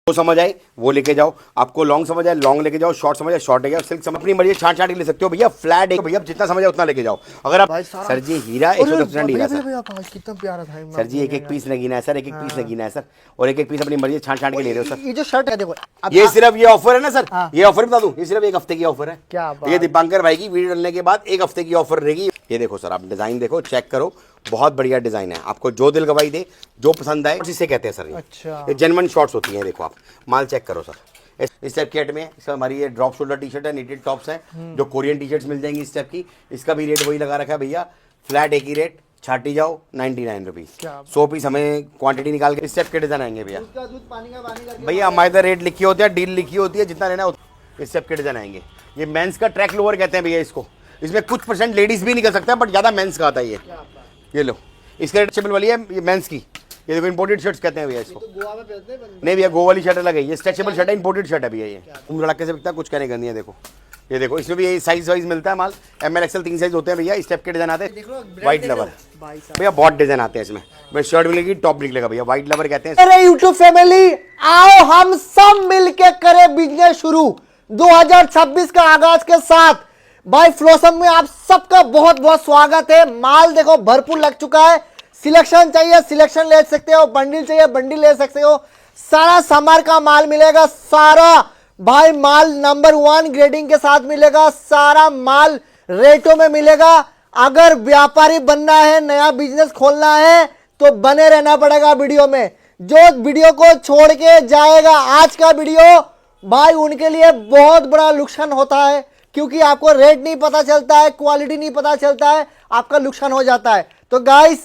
वो समझ आए वो लेके जाओ, आपको लॉन्ग समझ आए लॉन्ग लेके जाओ, शॉर्ट समझ आए शॉर्ट लेके जाओ, सिल्क समझ अपनी मर्जी छाट छाट के ले सकते हो भैया। फ्लैट है भैया, जितना समझ आए उतना लेके जाओ। अगर आप सर जी हीरा 110% हीरा सर, कितना प्यारा था सर जी एक एक पीस नगीना है सर, एक एक पीस नगीना है सर, और एक एक पीस अपनी मर्जी छाट छाट के ले रहे हो सर। ये जो शर्ट है देखो, ये सिर्फ ये ऑफर है ना सर, ये ऑफर बता दूं, ये सिर्फ एक हफ्ते की ऑफर है। क्या बात, ये दीपांकर भाई की वीडियो डालने के बाद एक हफ्ते की ऑफर रहेगी। ये देखो सर, आप डिजाइन देखो, चेक करो, बहुत बढ़िया डिजाइन है। आपको जो दिल गवाही दे, जो पसंद आए उसी से कहते हैं सर। ये अच्छा, ये जेन्युइन शॉर्ट्स होती हैं। देखो आप माल चेक करो सर। इस टाइप की में इसका हमारी ये ड्रॉप शोल्डर टी शर्ट है, नीटेड टॉप्स है, जो कोरियन टी शर्ट्स मिल जाएंगी इस टाइप की। इसका भी रेट वही लगा रखा है भैया, फ्लैट एक ही रेट, छाटी जाओ 99 रुपीज। 100 पीस हमें क्वांटिटी निकाल के इस टाइप के डिजाइन आएंगे भैया। भैया हमारे इधर रेट लिखी होती है, डील लिखी होती है, जितना लेना इस टाइप के डिजाइन आएंगे। ये मेंस का ट्रैक लोअर कहते हैं भैया इसको। इसमें कुछ परसेंट लेडीज भी निकल सकता है, बट ज्यादा मेंस का आता है ये लो, इसका स्ट्रेचेबल वाली है ये मेंस की। ये देखो इंपोर्टेड शर्ट्स कहते हैं भैया इसको। गोवा में पहनते हैं नहीं भैया, गोवा वाली शर्ट अलग है, ये स्ट्रेचेबल शर्ट है, इंपोर्टेड शर्ट है भैया। ये लड़के से बिकता है, कुछ कहने करनी है। देखो ये देखो, इसमें भी ये साइज वाइज मिलता है माल, ML XL 3 साइज होते हैं भैया। इस टाइप के डिजाइन आते हैं, व्हाइट लवर भैया, बहुत डिजाइन आते हैं इसमें। मैं शर्ट मिलेगी, टॉप निकलेगा भैया, व्हाइट लवर कहते हैं। अरे यूट्यूब फैमिली, आओ हम सब मिलके करें बिजनेस शुरू 2026 का आगाज के साथ। भाई फ्लोसम में आप सबका बहुत बहुत स्वागत है। माल देखो भरपूर लग चुका है, सिलेक्शन चाहिए सिलेक्शन ले सकते हो, बंडल चाहिए बंडल ले सकते हो, सारा समर का माल मिलेगा। सारा भाई माल नंबर 1 ग्रेडिंग के साथ मिलेगा, सारा माल रेटों में मिलेगा। अगर व्यापारी बनना है, नया बिजनेस खोलना है, तो बने रहना पड़ेगा वीडियो में। जो वीडियो को छोड़ के जाएगा आज का वीडियो, भाई उनके लिए बहुत बड़ा नुकसान होता है, क्योंकि आपको रेट नहीं पता चलता है, क्वालिटी नहीं पता चलता है, आपका नुकसान हो जाता है। तो गाइस,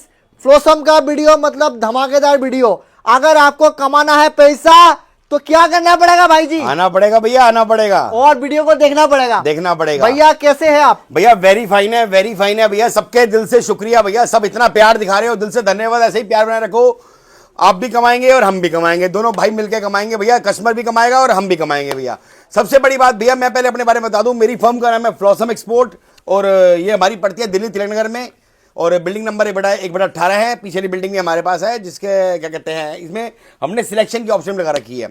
फ्लोसम का वीडियो मतलब धमाकेदार वीडियो। अगर आपको कमाना है पैसा तो क्या करना पड़ेगा भाई जी? आना पड़ेगा भैया, आना पड़ेगा, और वीडियो को देखना पड़ेगा, देखना पड़ेगा। भैया कैसे हैं आप? भैया वेरी फाइन है, वेरी फाइन है भैया। सबके दिल से शुक्रिया भैया, सब इतना प्यार दिखा रहे हो, दिल से धन्यवाद। ऐसे ही प्यार बनाए रखो, आप भी कमाएंगे और हम भी कमाएंगे, दोनों भाई मिलकर कमाएंगे भैया। कस्टमर भी कमाएगा और हम भी कमाएंगे भैया। सबसे बड़ी बात भैया, मैं पहले अपने बारे में बता दूं, मेरी फर्म का नाम है फ्लोसम एक्सपोर्ट, और ये हमारी पड़ती है दिल्ली तिलक नगर में, और बिल्डिंग नंबर 1/18 है। पिछली बिल्डिंग भी हमारे पास है, जिसके क्या कहते हैं, इसमें हमने सिलेक्शन की ऑप्शन लगा रखी है।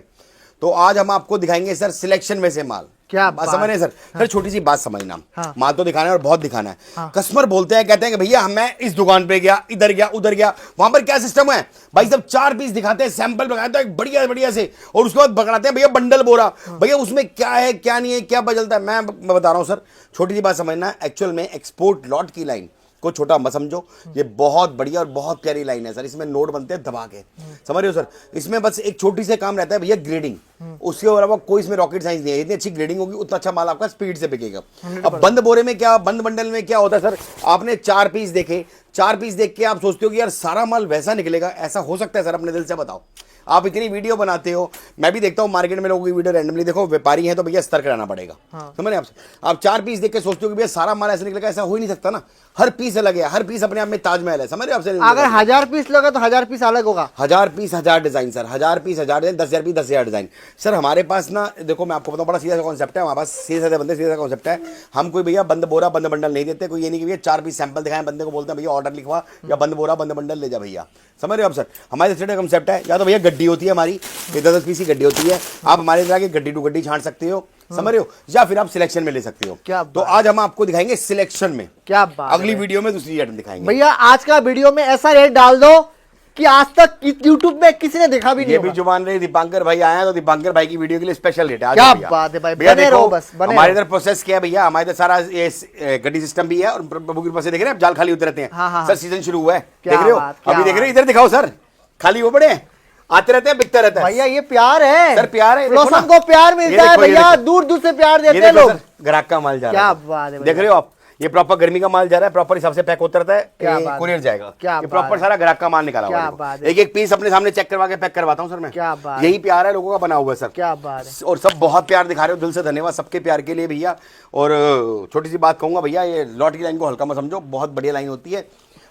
तो आज हम आपको दिखाएंगे सर सिलेक्शन में से माल। क्या बात समझ रहे हैं सर? सर छोटी सी बात समझना, हाँ। माल तो दिखाना है और बहुत दिखाना है। कस्टमर बोलते हैं, कहते हैं कि भैया मैं इस दुकान पे गया, इधर गया, उधर गया, वहां पर क्या सिस्टम है भाई, सब 4 पीस दिखाते हैं, सैंपल लगाते हैं बढ़िया बढ़िया से, और उसके बाद पकड़ाते हैं भैया बंडल बोरा। भैया उसमें क्या है क्या नहीं है, क्या बदलता है, मैं बता रहा हूं सर। छोटी सी बात समझना, एक्चुअल में एक्सपोर्ट लॉट की लाइन को छोटा मत समझो, ये बहुत बढ़िया और बहुत प्यारी लाइन है सर। इसमें नोट बनते हैं दबा के, समझ रहे हो सर? इसमें बस एक छोटी से काम रहता है भैया, ग्रेडिंग। उसके अलावा कोई इसमें रॉकेट साइंस नहीं है। इतनी अच्छी ग्रेडिंग होगी, उतना अच्छा माल आपका स्पीड से बिकेगा। अब बंद बोरे में क्या, बंद बंडल में क्या होता है सर? आपने 4 पीस देखे, 4 पीस देख के आप सोचते हो कि यार सारा माल वैसा निकलेगा, ऐसा हो सकता है सर? अपने दिल से बताओ। आप इतनी वीडियो बनाते हो, मैं भी देखता हूँ मार्केट में लोगों की वीडियो रैंडमली। देखो व्यापारी है तो भैया स्तर कराना पड़ेगा, समझ रहे आपसे? आप 4 पीस देख के सोचते हो कि भैया सारा माल ऐसा निकलेगा, ऐसा हो ही नहीं सकता ना। हर पीस अलग है, हर पीस अपने आप में ताजमहल है, समझ रहे आपसे? अगर 1000 पीस लोगे तो 1000 पीस अलग होगा। 1000 piece 1000 design sir, 1000 piece 1000 design, 10,000 piece 10,000 design sir. हमारे पास ना देखो, मैं आपको बताऊं, बड़ा सीधा सा कॉन्सेप्ट है हमारे पास, सीधे साधे बंदे, सीधा कॉन्सेप्ट है। हम कोई भैया बंद बोरा बंद बंडल नहीं देते। कोई ये नहीं कि भैया 4 पीस सैंपल दिखाएं, बंदे को बोलते हैं भैया ऑर्डर लिखवा या बंद बोरा बंद बंडल ले जा भैया, समझ रहे हो आप सर? हमारे सीधे कॉन्सेप्ट है, या तो भैया गड्डी होती है हमारी, 10-10 पीस की गड्डी होती है, आप हमारे इधर आके गड्डी टू गड्डी छांट सकते हो, समझ रहे हो? या फिर आप सिलेक्शन में ले सकते हो। क्या तो आज हम आपको दिखाएंगे सिलेक्शन में। क्या बात, अगली वीडियो में दूसरी आइटम दिखाएंगे भैया। आज का वीडियो में ऐसा रेट डाल दो कि आज तक यूट्यूब में किसी ने देखा भी नहीं। ये भी जुबान रही, दीपांकर भाई आए हैं तो दीपांकर भाई की वीडियो के लिए स्पेशल रेट है। क्या बात है भाई, भैया बने देखो, रहो बस, बने हमारे रहो। इधर प्रोसेस क्या है भैया, हमारे इधर सारा ये गड्डी सिस्टम भी है, और प्रभु की कृपा से देख रहे हैं आप, जाल खाली होते रहते हैं। हाँ। सर सीजन शुरू हुआ है, क्या देख रहे हो? बात, क्या अभी देख रहे हो, बात। इधर दिखाओ सर, खाली हो पड़े हैं, आते रहते हैं, बिकता रहता है भैया। ये प्यार है सर, प्यार है। देखो फ्लोसम ना, को प्यार मिलता है भैया, दूर दूर से प्यार देते हैं लोग। ग्राहक का माल जा रहा क्या है, बात है, देख रहे हो आप? ये प्रॉपर गर्मी का माल जा रहा है, प्रॉपर हिसाब से पैक होता रहता है, कुरियर जाएगा। ये प्रॉपर सारा ग्राहक का माल निकाला हुआ है। एक एक पीस अपने सामने चेक करवा के पैक करवाता हूँ सर मैं। क्या बात, यही प्यार है लोगों का बना हुआ है सर। क्या बात है। और सब बहुत प्यार दिखा रहे हो, दिल से धन्यवाद सबके प्यार के लिए भैया। और छोटी सी बात कहूंगा भैया, ये लॉट की लाइन को हल्का मत समझो, बहुत बढ़िया लाइन होती है।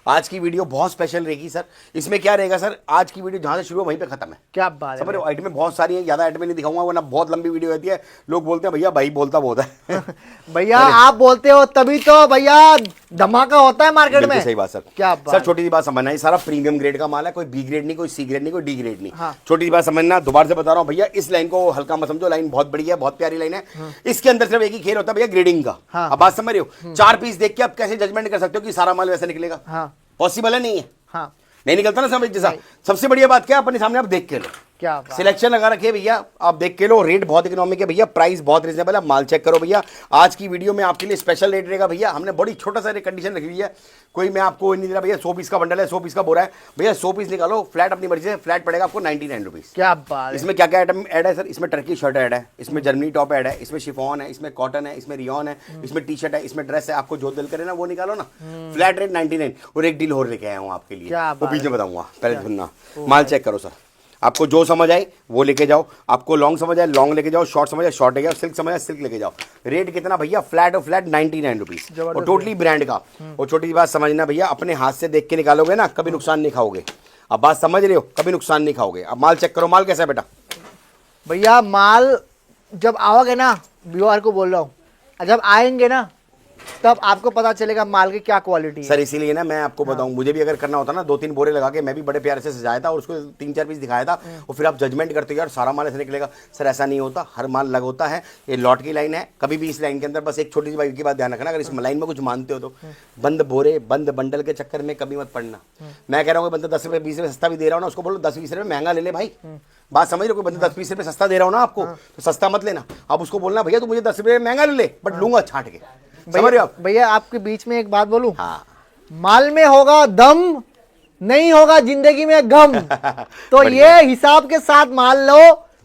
आज की वीडियो बहुत स्पेशल रहेगी सर। इसमें क्या रहेगा सर, आज की वीडियो जहां से शुरू हो वहीं पे खत्म है। क्या बात है, समझ रहे हो? आइटमें बहुत सारी है, ज्यादा आइटमें नहीं दिखाऊंगा वरना बहुत लंबी वीडियो रहती है। लोग बोलते हैं भैया भाई बोलता बहुत है भैया आप बोलते हो तभी तो भैया धमाका होता है मार्केट बिल्कुल में। सही बात सर। क्या बात। सर छोटी सी बात समझना, ये सारा प्रीमियम ग्रेड का माल है, कोई बी ग्रेड नहीं, कोई सी ग्रेड नहीं, कोई डी ग्रेड नहीं। हाँ। छोटी सी बात समझना, दोबारा से बता रहा हूँ भैया, इस लाइन को हल्का मत समझो, लाइन बहुत बड़ी है, बहुत प्यारी लाइन है। इसके अंदर सिर्फ एक ही खेल होता है भैया, ग्रेडिंग का। हाँ। अब बात समझ रहे हो, 4 पीस देख के आप कैसे जजमेंट कर सकते हो कि सारा माल वैसा निकलेगा? हाँ। पॉसिबल है, नहीं है। हाँ। नहीं निकलता ना समझ जैसा। सबसे बढ़िया बात क्या है, अपने सामने आप देख के लो, क्या बात। सिलेक्शन लगा रखिए भैया, आप देख के लो, रेट बहुत इकोनॉमिक है भैया, प्राइस बहुत रिजनेबल है, माल चेक करो भैया। आज की वीडियो में आपके लिए स्पेशल रेट रहेगा भैया, हमने बड़ी छोटा सा कंडीशन रखी हुई है, कोई मैं आपको नहीं दे रहा भैया। 100 पीस का बंडल है, 100 पीस का बोरा है भैया, 100 पीस निकालो फ्लैट अपनी मर्जी से, फ्लैट पड़ेगा आपको 99 रुपीज। क्या बात। इसमें क्या क्या आइटम ऐड है सर? इसमें टर्की शर्ट ऐड है, इसमें जर्मनी टॉप ऐड है, इसमें शिफॉन है, इसमें कॉटन है, इसमें रियॉन है, इसमें टी शर्ट है, इसमें ड्रेस है। आपको जो दिल करे ना वो निकालो ना, फ्लैट रेट 99। और एक डील और लेके आया हूँ आपके लिए, वो बीच में बताऊंगा, पहले सुनना। माल चेक करो सर, आपको जो समझ आए वो लेके जाओ, आपको लॉन्ग समझ आए लॉन्ग लेके जाओ, शॉर्ट समझ आए शॉर्ट लेके जाओ, सिल्क समझ आए सिल्क लेके जाओ। रेट कितना भैया? फ्लैट और फ्लैट 99 रुपीज, और टोटली ब्रांड का। और छोटी सी बात समझना भैया, अपने हाथ से देख के निकालोगे ना, कभी नुकसान नहीं खाओगे। अब बात समझ रहे हो, कभी नुकसान नहीं खाओगे। अब माल चेक करो, माल कैसा है बेटा? भैया माल जब आओगे ना, व्यूअर को बोल रहा हूँ, जब आएंगे ना तब आपको पता चलेगा माल की क्या क्वालिटी है। सर इसीलिए ना मैं आपको बताऊं, मुझे भी अगर करना होता ना 2-3 बोरे लगा के मैं भी बड़े प्यारे से सजाया था और उसको 3-4 पीस दिखाया था, और फिर आप जजमेंट करते हो यार सारा माल ऐसे निकलेगा। सर ऐसा नहीं होता, हर माल अलग होता है। ये लॉट की लाइन है, कभी भी इस लाइन के अंदर बस एक छोटी सी बात की बात ध्यान रखना, अगर इस लाइन में कुछ मानते हो तो बंद बोरे बंद बंडल के चक्कर में कभी मत पड़ना। मैं कह रहा हूँ बंदा 10 रुपये 20 रुपये सस्ता भी दे रहा हूँ ना, उसको बोलो 10-20 रुपये महंगा ले ले भाई। बात समझ रहे हो, कोई बंदा 10-20 रुपये सस्ता दे रहा हूँ ना आपको, तो सस्ता मत लेना। अब उसको बोलना भैया तू मुझे 10 रुपये महंगा ले ले, बट लूंगा छांट के। समझ रहे हो आप? भैया आपके बीच में एक बात बोलूं, हाँ। माल में होगा दम, नहीं होगा जिंदगी में गम। तो ये हिसाब के साथ माल लो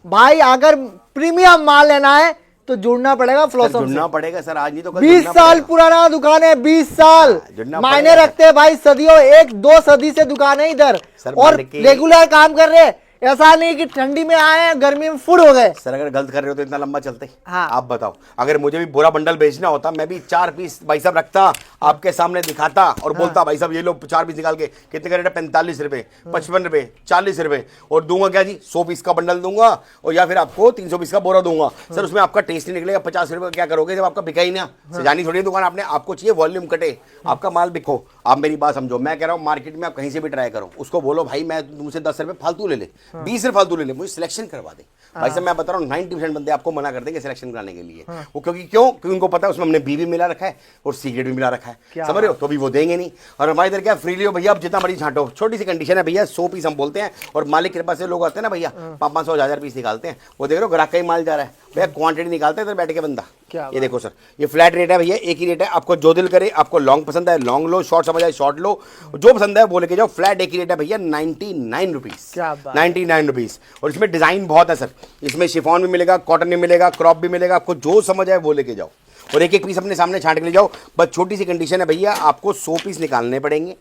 भाई। अगर प्रीमियम माल लेना है तो जुड़ना पड़ेगा फ्लोसम से। जुड़ना पड़ेगा सर, आज नहीं तो कल 20 जुड़ना साल पड़ेगा। पुराना दुकान है, 20 साल जुड़ना मायने पड़ेगा। रखते हैं भाई, सदियों 1-2 सदी से दुकान है इधर, सर, और मान के- रेगुलर काम कर रहे हैं। ऐसा नहीं कि ठंडी में आए हैं गर्मी में फुट हो गए। सर अगर गलत कर रहे हो तो इतना लंबा चलते? हाँ। आप बताओ, अगर मुझे भी बुरा बंडल बेचना होता, मैं भी 4 पीस भाई साहब रखता, आपके सामने दिखाता और बोलता भाई साहब ये लो 4 पीस निकाल के, कितने का रेट है? 45 रुपए, 55 रुपए, 40 रुपए, और दूंगा क्या जी? 100 पीस का बंडल दूंगा, और या फिर आपको 300 पीस का बोरा दूंगा। सर उसमें आपका टेस्ट नहीं निकलेगा। 50 रुपए क्या करोगे जब आपका बिका ही ना? सजानी थोड़ी दुकान आपने, आपको चाहिए वॉल्यूम कटे, आपका माल बिको। आप मेरी बात समझो, मैं कह रहा हूँ मार्केट में आप कहीं से भी ट्राई करो, उसको बोलो भाई मैं मुझसे 10 रुपए फालतू ले ले, 20 रुपए फालतू ले ले, मुझे सिलेक्शन करवा दे। भाई साहब मैं बता रहा हूँ 90% बंदे आपको मना कर देंगे सिलेक्शन कराने के लिए। वो क्योंकि उनको पता है उसमें हमने बी भी मिला रखा है और सिगरेट भी मिला रखा है। समझ रहे हो? तो भी वो देंगे नहीं। और हमारे इधर क्या फ्रीली हो भैया, आप जितना मर्जी छांटो। छोटी सी कंडीशन है भैया, 100 पीस हम बोलते हैं, और मालिक कृपा से लोग आते हैं ना भैया 500 1000 पीस निकालते हैं। वो देख रहे हो ग्राहक का ही माल जा रहा है भैया, क्वांटिटी निकालते हैं इधर बैठ के बंदा। ये देखो सर, ये फ्लैट रेट है भैया, एक ही रेट है। आपको जो दिल करे, आपको लॉन्ग पसंद है लॉन्ग लो, शॉर्ट समझ आए शॉर्ट लो, जो पसंद है वो लेके जाओ। फ्लैट एक ही रेट है भैया, 99 रुपीज, 99 रुपीज। और इसमें डिजाइन बहुत है सर, इसमें शिफॉन भी मिलेगा, कॉटन भी मिलेगा, क्रॉप भी मिलेगा, आपको जो समझ आए वो लेके जाओ, और एक एक पीस अपने सामने छांट के ले जाओ। बस छोटी सी कंडीशन है भैया, आपको 100 पीस निकालने पड़ेंगे,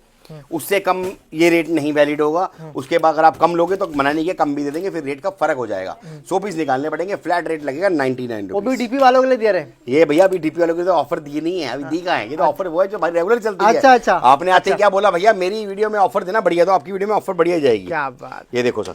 उससे कम ये रेट नहीं वैलिड होगा। उसके बाद अगर आप कम लोगे तो मना नहीं किया, कम भी दे देंगे, फिर रेट का फर्क हो जाएगा। 100 पीस निकालने पड़ेंगे, फ्लैट रेट लगेगा 99 वो भी डीपी वालों के लिए दे रहे हैं। ये भैया अभी डीपी वालों के तो ऑफर दिए नहीं है, अभी दी का है। ये तो ऑफर वो है जो भाई रेगुलर चलती है। अच्छा। आपने आते ही क्या बोला भैया, मेरी वीडियो में ऑफर देना बढ़िया, तो आपकी वीडियो में ऑफर बढ़िया जाएगी। क्या बात। ये देखो सर,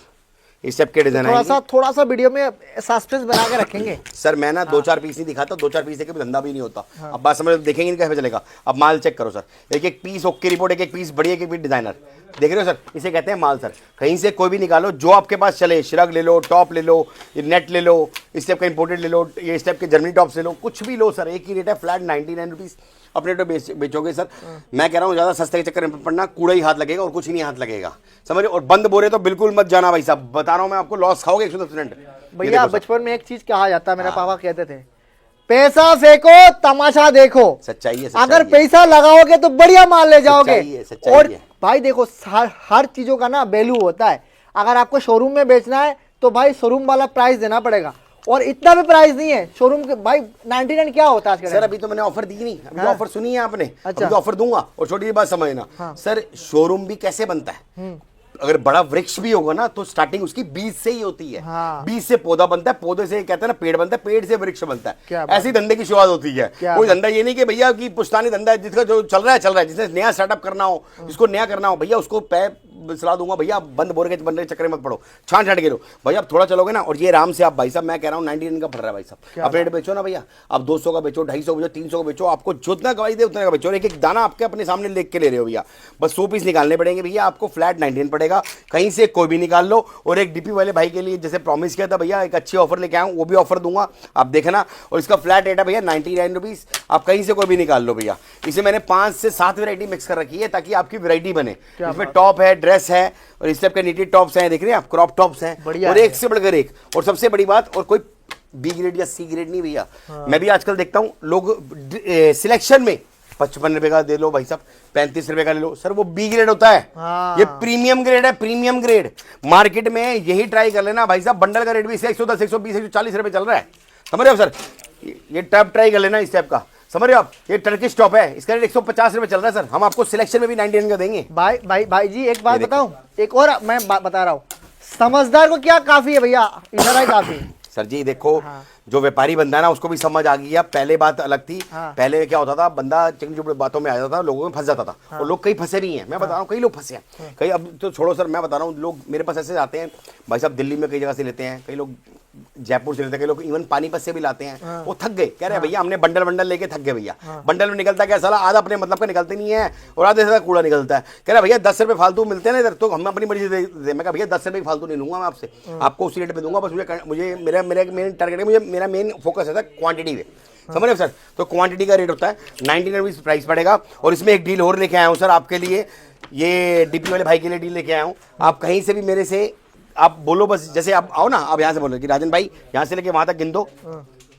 इस टाइप के डिजाइन थोड़ा सा वीडियो में सस्पेंस बना के रखेंगे। सर मैं ना 2-4 पीस नहीं दिखाता, 2-4 पीस देके भी धंधा भी नहीं होता। अब बात समझ, देखेंगे नहीं कैसे चलेगा। अब माल चेक करो सर, एक एक पीस ओके रिपोर्ट, एक एक पीस बढ़िया, एक एक पीस डिजाइनर। देख रहे हो सर, इसे कहते हैं माल सर। कहीं से कोई भी निकालो, जो आपके पास चले, श्रग ले लो, टॉप ले लो, नेट ले लो, इस टाइप का इंपोर्टेड ले लो, ये इस टाइप के जर्मनी टॉप्स ले लो, कुछ भी लो सर, एक ही रेट है, फ्लैट 99 रुपीज। अपने तो बेचोगे सर, मैं कह रहा हूँ ज़्यादा सस्ते के चक्कर में पड़ना, कूड़ा ही हाथ लगेगा और कुछ ही नहीं हाथ लगेगा। समझ। और बंद बोरे तो बिल्कुल मत जाना भाई साहब, बता रहा हूँ मैं आपको, लॉस खाओगे 110%। भैया बचपन में एक चीज कहा जाता है, मेरे पापा कहते थे, पैसा फेंको तमाशा देखो। सच्चाई है। अगर पैसा लगाओगे तो बढ़िया माल ले जाओगे। सच्चाई और है। भाई देखो हर चीजों का ना वैल्यू होता है। अगर आपको शोरूम में बेचना है तो भाई शोरूम वाला प्राइस देना पड़ेगा, और इतना भी प्राइस नहीं है शोरूम के भाई। 99 क्या होता है सर? अभी तो मैंने ऑफर दी नहीं, अभी ऑफर सुनी है आपने। अच्छा। अभी तो ऑफर दूंगा। और छोटी सी बात समझना सर, शोरूम भी कैसे बनता है? अगर बड़ा वृक्ष भी होगा ना तो स्टार्टिंग उसकी बीज से ही होती है। बीज से पौधा बनता है, पौधे से कहते हैं ना पेड़ बनता है, पेड़ से वृक्ष बनता है। ऐसी धंधे की शुरुआत होती है। कोई धंधा ये नहीं कि भैया की पुश्तानी धंधा है, जिसका जो चल रहा है, जिसने नया स्टार्टअप करना हो, जिसको नया करना हो भैया, उसको सलाह दूंगा भैया आप बंद बोरे के बनने के चक्कर में मत पड़ो, छांट छाट के लो भाई। आप थोड़ा चलोगे ना और ये आराम से आप भाई साहब मैं कह रहा हूँ 99 का पड़ रहा है भाई साहब। आप रेट बेचो ना भैया, आप 200 का बेचो, 250 बेचो, 300 का बेचो, आपको जितना गवाही दे उतना का बेचो। एक एक दाना आपके अपने सामने लेके के ले रहे हो भैया, बस 100 पीस निकालने पड़ेंगे भैया आपको, फ्लैट 99 पड़ेगा, कहीं से कोई भी निकाल लो। और एक डीपी वाले भाई के लिए जैसे प्रॉमिस किया था भैया एक अच्छी ऑफर लेके आऊँ, वो भी ऑफर दूंगा आप देखना। और इसका फ्लैट रेट है भैया 99 रुपीज़, आप कहीं से कोई भी निकाल लो भैया। इसे मैंने 5 से 7 वैरायटी मिक्स कर रखी है ताकि आपकी वैरायटी बने। इसमें टॉप है, ड्रेस है और इस टाइप के नीटेड टॉप्स हैं, देख रहे हैं आप, क्रॉप टॉप्स हैं और एक से बढ़कर एक। और सबसे बड़ी बात, और कोई बी ग्रेड या सी ग्रेड नहीं भैया। मैं भी आजकल देखता हूँ लोग सिलेक्शन में 55 रुपए का दे लो भाई साहब, 35 रुपए का ले लो, सर वो बी ग्रेड होता है। ये प्रीमियम ग्रेड है, प्रीमियम ग्रेड। मार्केट में यही ट्राई कर लेना भाई साहब, बंडल का रेट भी 110, 120, 140 रुपए चल रहा है, समझ रहे हो सर। ये टॉप ट्राई कर लेना इस टाइप का, समझ रहे हो आप। ये टर्किश टॉप है, इसका रेट 150 रुपए चल रहा है सर, हम आपको सिलेक्शन में भी 99 का देंगे। भाई जी एक बात बताऊं, एक और मैं बता रहा हूँ, समझदार को क्या काफी है भैया, इशारा ही काफी है सर जी। देखो जो व्यापारी बंदा है ना उसको भी समझ आ गई है, पहले बात अलग थी। पहले क्या होता था, बंदा चिकन चुपड़े बातों में आ जाता था, लोगों में फंस जाता था। और लोग कई फंसे भी हैं, मैं बता रहा हूँ कई लोग फंसे हैं कई। अब तो छोड़ो सर, मैं बता रहा हूँ लोग मेरे पास ऐसे आते हैं भाई साहब, दिल्ली में कई जगह से लेते हैं, कई लोग जयपुर से लेते हैं, कई लोग इवन पानीपत से भी लाते हैं। वो थक गए, कह रहे हैं भैया हमने बंडल लेके थक गए भैया। बंडल में निकलता क्या साला, आधा अपने मतलब का निकलते नहीं है और आधे से कूड़ा निकलता है। कह रहा भैया 10 रुपए फालतू मिलते हैं ना इधर, तो हम अपनी मर्जी से दे। मैं कहा भैया 10 रुपए फालतू नहीं लूंगा मैं आपसे, आपको उसी रेट पे दूंगा। बस मुझे मेरा मेन टारगेट है, मुझे मेरा मेन फोकस है क्वांटिटी पे, समझ रहे हो सर। तो क्वांटिटी का रेट होता है 99 रुपीज़ प्राइस पड़ेगा। और इसमें एक डील और लेके आया हूँ सर आपके लिए, ये डीपी वाले भाई के लिए डील लेके आया हूँ। आप कहीं से भी मेरे से आप बोलो, बस जैसे आप आओ ना, आप यहाँ से बोलो कि राजन भाई यहाँ से लेके वहाँ तक गिन दो,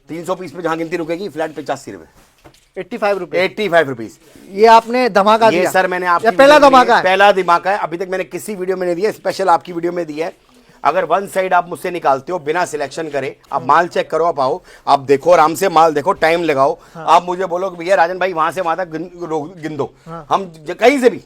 300 पीस पे जहाँ गिनती रुकेगी, फ्लैट 85 रुपये, 85 रुपीज़। ये आपने धमाका दिया। ये सर मैंने आपकी पहला धमाका है, पहला धमाका है। अभी तक मैंने किसी वीडियो में नहीं दिया, स्पेशल आपकी वीडियो में दिया है। अगर वन साइड आप मुझसे निकालते हो बिना सिलेक्शन करे, आप माल चेक करो, आप आओ, आप देखो, आराम से माल देखो, टाइम लगाओ, आप मुझे बोलो कि भैया राजन भाई वहां से वहां तक गिन दो, हम कहीं से भी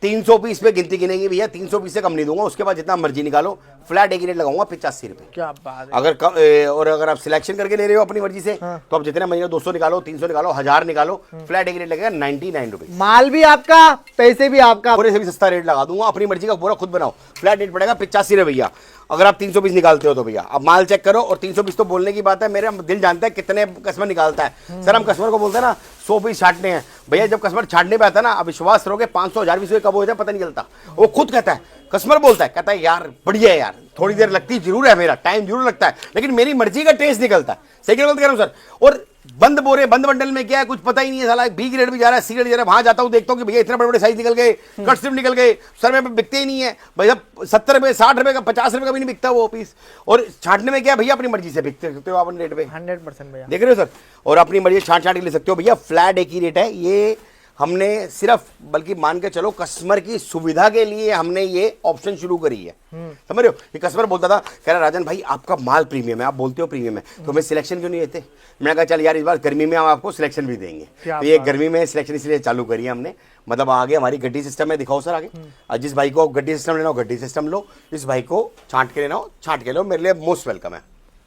300 पीस पे गिनती गिनेंगे भैया, 300 पीस से कम नहीं दूंगा। उसके बाद जितना मर्जी निकालो, फ्लैट एक रेट लगाऊंगा 85 रुपए। क्या बात है। अगर आप सिलेक्शन करके ले रहे हो अपनी मर्जी से, तो आप जितना मर्जी 200 निकालो, 300 निकालो, 1000 निकालो, फ्लैट एक रेट लगेगा 99 रुपए। माल भी आपका, पैसे भी आपका, पूरे से भी सस्ता रेट लगा दूंगा, अपनी मर्जी का पूरा खुद बनाओ। फ्लैट रेट पड़ेगा 85 रुपए भैया। अगर आप 300 पीस निकालते हो तो भैया आप माल चेक करो। और 300 पीस तो बोलने की बात है, मेरा दिल जानता है कितने कस्टमर निकालता है। सर हम कस्टमर को बोलते हैं ना 100 पीस छाटने हैं भैया, जब कस्टमर छाटने पे आता है ना, आप विश्वास करोगे 500 1000 पीस कब हो जाए पता नहीं चलता। वो खुद कहता है, कस्टमर बोलता है, कहता है यार बढ़िया है यार, थोड़ी देर लगती जरूर है, मेरा टाइम जरूर लगता है, लेकिन मेरी मर्जी का टेस्ट निकलता है। सही गलत कह रहा हूँ सर। और बंद बोरे बंद बंडल में क्या है कुछ पता ही नहीं है साला, बी ग्रेड भी जा रहा है, सी ग्रेड जा रहा है। वहां जाता हूँ देखता हूँ कि भैया इतने बड़े बड़े साइज निकल गए, कट स्ट्रिप निकल गए, सर में बिकते ही नहीं है भैया। 70 रुपए 60 रुपए का 50 रुपए का भी नहीं बिकता वो पीस। और छाटने में क्या है भैया, अपनी मर्जी से बिकते सकते हो अपन रेट पे, 100% भैया, देख रहे हो सर। और अपनी मर्जी छाट छाट के ले सकते हो भैया। फ्लैट एक ही रेट है, ये हमने सिर्फ, बल्कि मान के चलो कस्टमर की सुविधा के लिए हमने ये ऑप्शन शुरू करी है, समझ रहे हो। ये कस्टमर बोलता था, कह रहा राजन भाई आपका माल प्रीमियम है, आप बोलते हो प्रीमियम है, तो हमें सिलेक्शन क्यों नहीं देते। मैंने कहा चल यार इस बार गर्मी में हम आपको सिलेक्शन भी देंगे। तो ये गर्मी में सिलेक्शन इसलिए चालू करी है हमने, मतलब आगे हमारी गड्डी सिस्टम है, दिखाओ सर आगे। जिस भाई को गड्डी सिस्टम लेना हो गड्डी सिस्टम लो, इस भाई को छांट के लेना हो छांट के लो, मेरे लिए मोस्ट वेलकम है